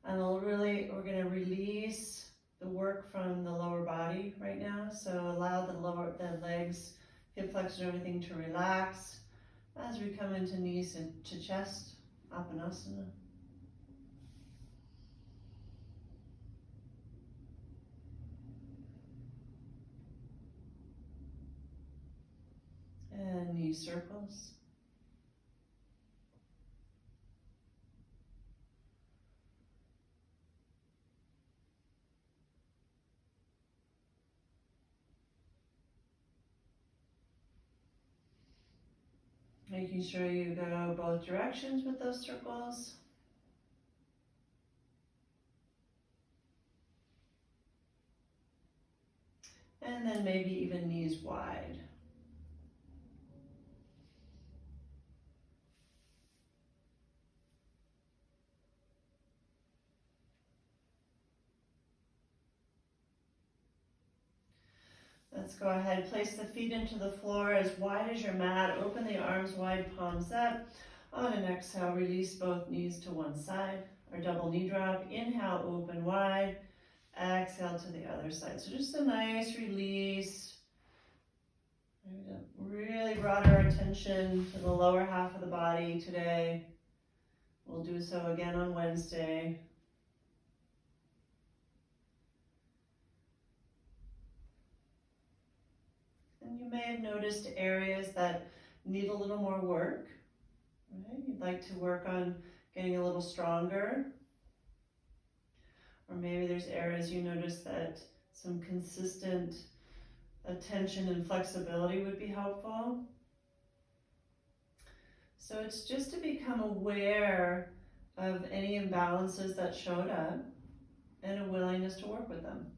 And we're going to release the work from the lower body right now. So allow the legs, hip flexors, everything to relax as we come into knees to chest, Apanasana. And knee circles. Making sure you go both directions with those circles. And then maybe even knees wide. Let's go ahead, place the feet into the floor as wide as your mat. Open the arms wide, palms up. On an exhale, release both knees to one side, or double knee drop. Inhale, open wide. Exhale to the other side. So just a nice release. Really brought our attention to the lower half of the body today. We'll do so again on Wednesday. And you may have noticed areas that need a little more work, right? You'd like to work on getting a little stronger. Or maybe there's areas you notice that some consistent attention and flexibility would be helpful. So it's just to become aware of any imbalances that showed up and a willingness to work with them.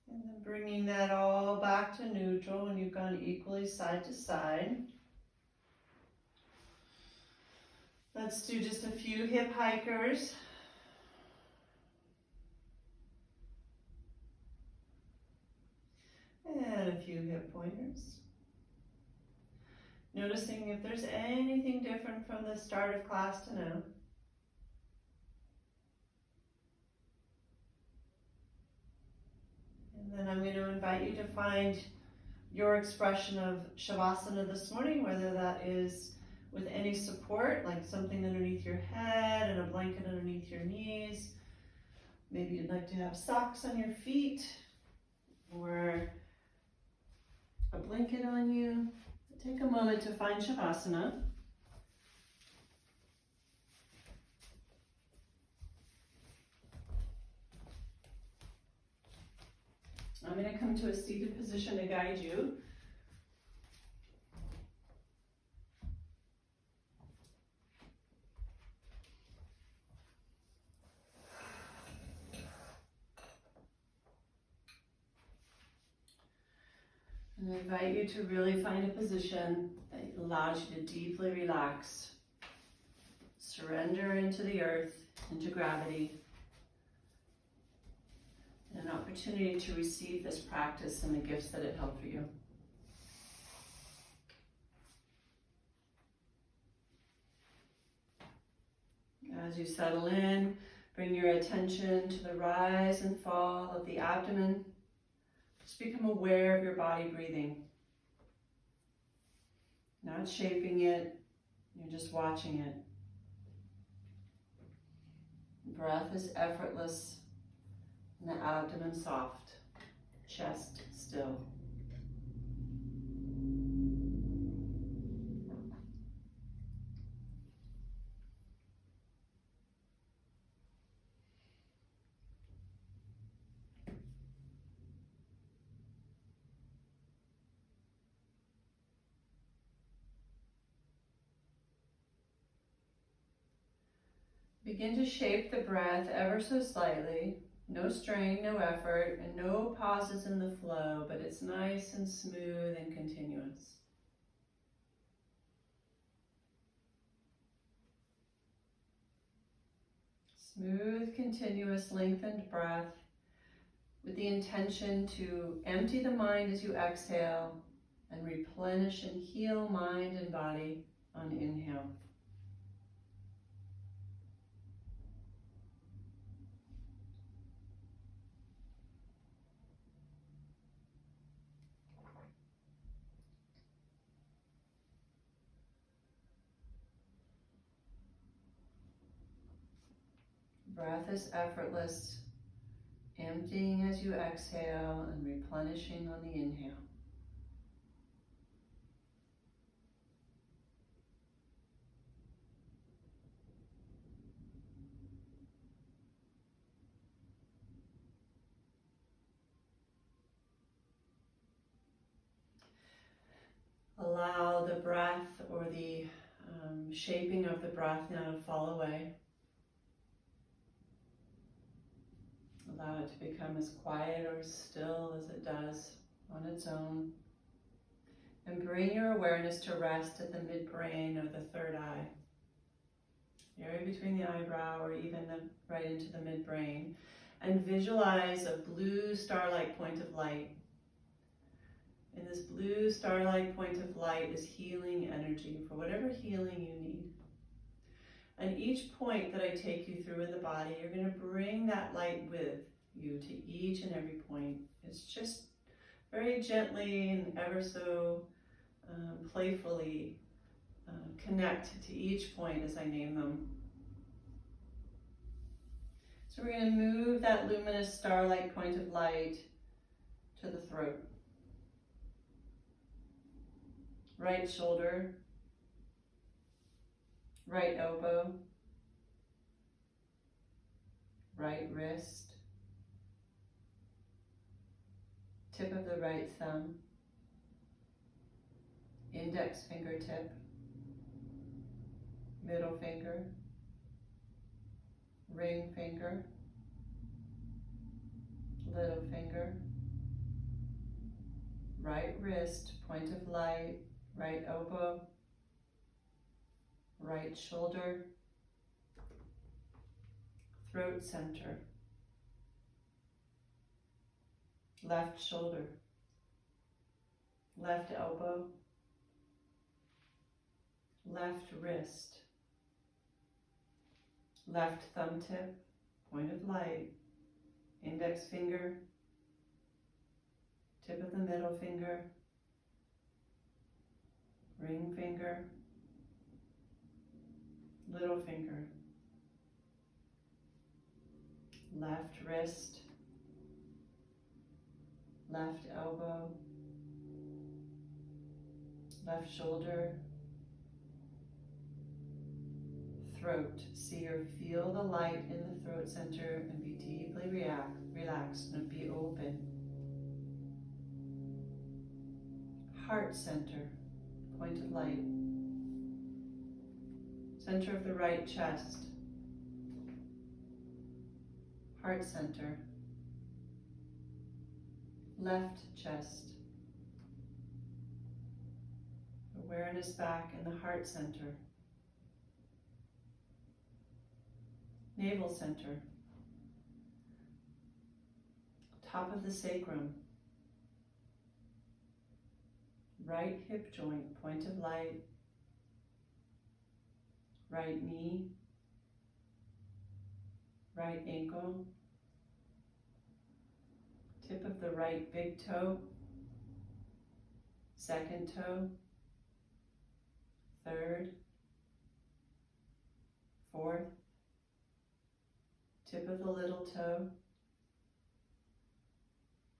And then bringing that all back to neutral when you've gone equally side to side. Let's do just a few hip hikers. And a few hip pointers. Noticing if there's anything different from the start of class to now. And then I'm going to invite you to find your expression of Shavasana this morning, whether that is with any support, like something underneath your head and a blanket underneath your knees. Maybe you'd like to have socks on your feet or a blanket on you. Take a moment to find Shavasana. I'm going to come to a seated position to guide you. And I invite you to really find a position that allows you to deeply relax. Surrender into the earth, into gravity. And an opportunity to receive this practice and the gifts that it held for you. As you settle in, bring your attention to the rise and fall of the abdomen. Just become aware of your body breathing. Not shaping it, you're just watching it. Breath is effortless and the abdomen soft, chest still. Begin to shape the breath ever so slightly. No strain, no effort, and no pauses in the flow, but it's nice and smooth and continuous. Smooth, continuous, lengthened breath with the intention to empty the mind as you exhale and replenish and heal mind and body on inhale. Breath is effortless, emptying as you exhale and replenishing on the inhale. Allow the breath or the shaping of the breath now to fall away. Allow it to become as quiet or still as it does on its own. And bring your awareness to rest at the midbrain or the third eye. The area between the eyebrow or even right into the midbrain. And visualize a blue star-like point of light. And this blue star-like point of light is healing energy for whatever healing you need. And each point that I take you through in the body, you're going to bring that light with you to each and every point. It's just very gently and ever so playfully connect to each point as I name them. So we're going to move that luminous star-like point of light to the throat. Right shoulder, right elbow, right wrist, tip of the right thumb, index fingertip, middle finger, ring finger, little finger, right wrist, point of light, right elbow, right shoulder, throat center, left shoulder, left elbow, left wrist, left thumb tip, point of light, index finger, tip of the middle finger, ring finger, little finger, left wrist, left elbow, left shoulder, throat. See or feel the light in the throat center and be deeply relaxed and be open. Heart center, point of light. Center of the right chest. Heart center. Left chest. Awareness back in the heart center. Navel center. Top of the sacrum. Right hip joint, point of light. Right knee. Right ankle. Tip of the right big toe. Second toe. Third. Fourth. Tip of the little toe.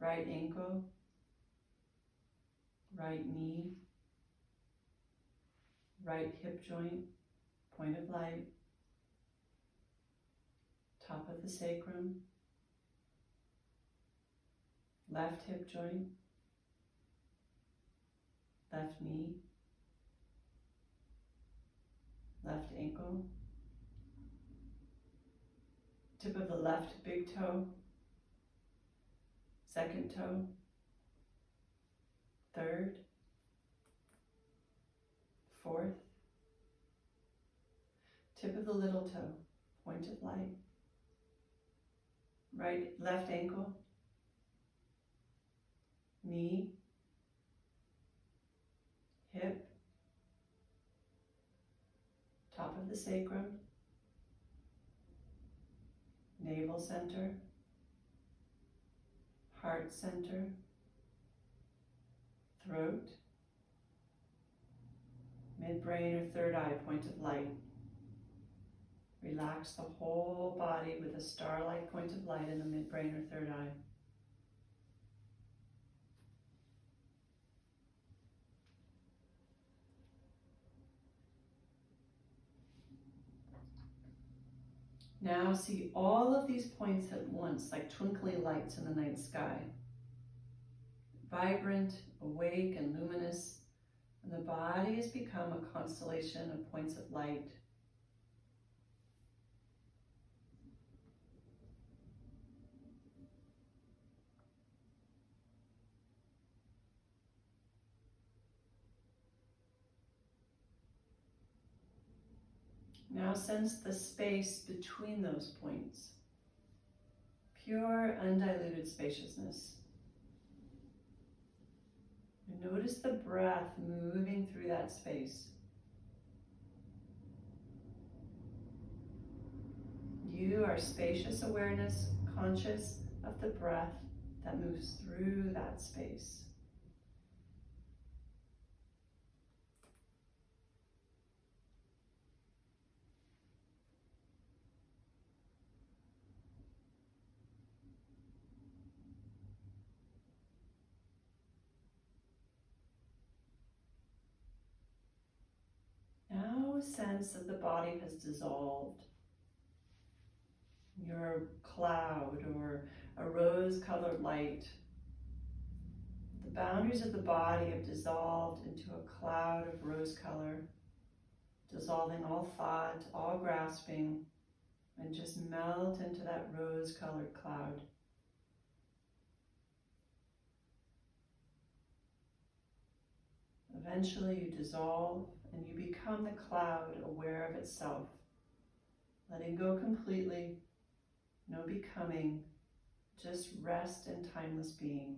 Right ankle. Right knee. Right hip joint, point of light. Top of the sacrum. Left hip joint. Left knee. Left ankle. Tip of the left big toe. Second toe. Third. Fourth. Tip of the little toe, point of light. Left ankle. Knee. Hip. Top of the sacrum. Navel center. Heart center. Throat. Midbrain or third eye, point of light. Relax the whole body with a star-like point of light in the midbrain or third eye. Now see all of these points at once, like twinkling lights in the night sky. Vibrant, awake, and luminous, and the body has become a constellation of points of light. Now sense the space between those points. Pure, undiluted spaciousness. And notice the breath moving through that space. You are spacious awareness, conscious of the breath that moves through that space. Now sense that the body has dissolved. You're a cloud or a rose-colored light. The boundaries of the body have dissolved into a cloud of rose color, dissolving all thought, all grasping, and just melt into that rose-colored cloud. Eventually you dissolve and you become the cloud aware of itself, letting go completely, no becoming, just rest and timeless being.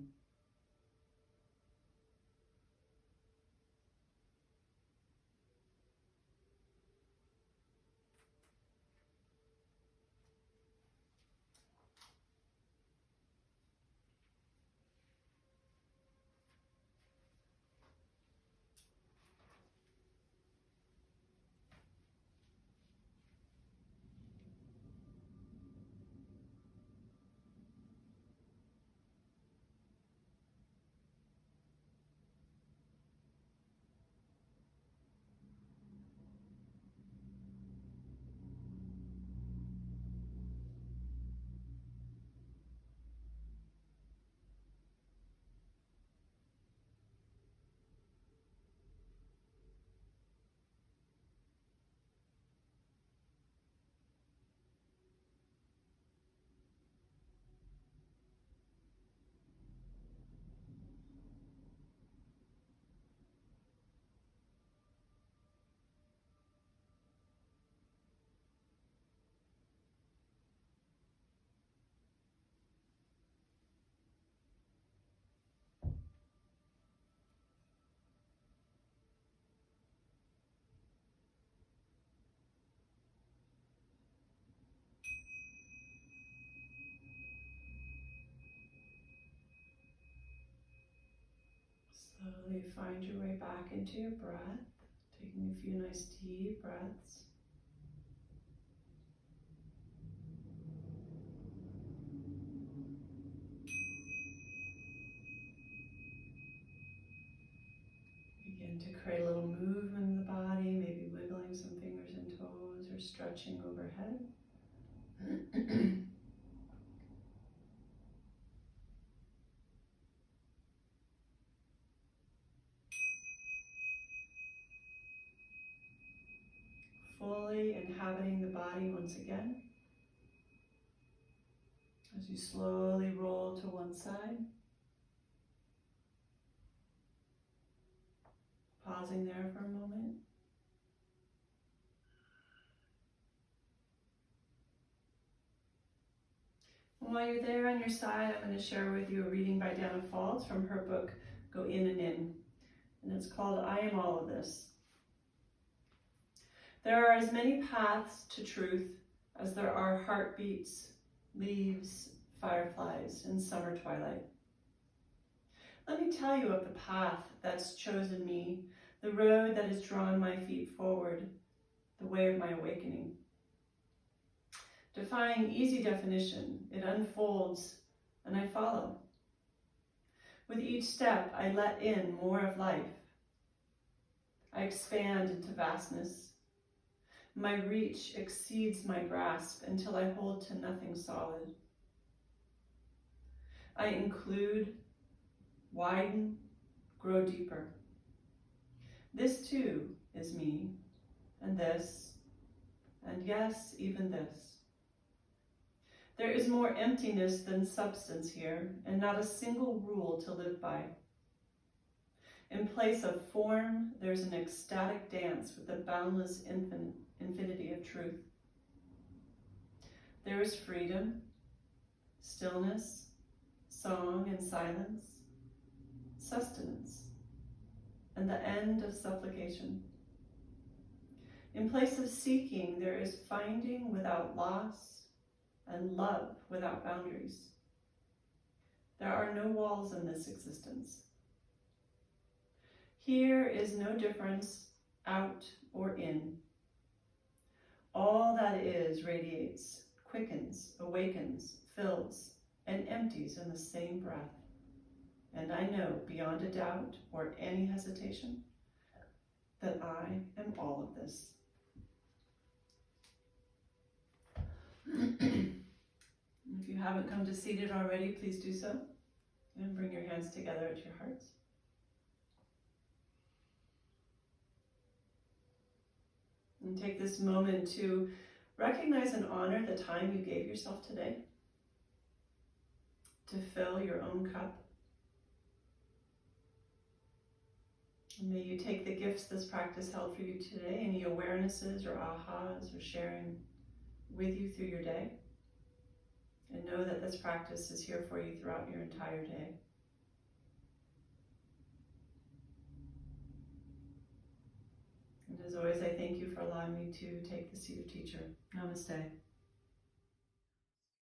slowly find your way back into your breath, taking a few nice deep breaths. Begin to create a little movement in the body, maybe wiggling some fingers and toes or stretching overhead. Fully inhabiting the body once again. As you slowly roll to one side. Pausing there for a moment. And while you're there on your side, I'm going to share with you a reading by Dana Falls from her book, Go In and In. And it's called I Am All of This. There are as many paths to truth as there are heartbeats, leaves, fireflies, and summer twilight. Let me tell you of the path that's chosen me, the road that has drawn my feet forward, the way of my awakening. Defying easy definition, it unfolds and I follow. With each step, I let in more of life. I expand into vastness. My reach exceeds my grasp until I hold to nothing solid. I include, widen, grow deeper. This too is me, and this, and yes, even this. There is more emptiness than substance here, and not a single rule to live by. In place of form, there's an ecstatic dance with the boundless infinity of truth. There is freedom, stillness, song and silence, sustenance, and the end of supplication. In place of seeking, there is finding without loss and love without boundaries. There are no walls in this existence. Here is no difference out or in. All that is radiates, quickens, awakens, fills, and empties in the same breath. And I know beyond a doubt or any hesitation that I am all of this. If you haven't come to seated already, please do so. And bring your hands together at your hearts. And take this moment to recognize and honor the time you gave yourself today to fill your own cup. And may you take the gifts this practice held for you today, any awarenesses or ahas or sharing with you through your day. And know that this practice is here for you throughout your entire day. And as always, I thank you for allowing me to take the seat of teacher. Namaste.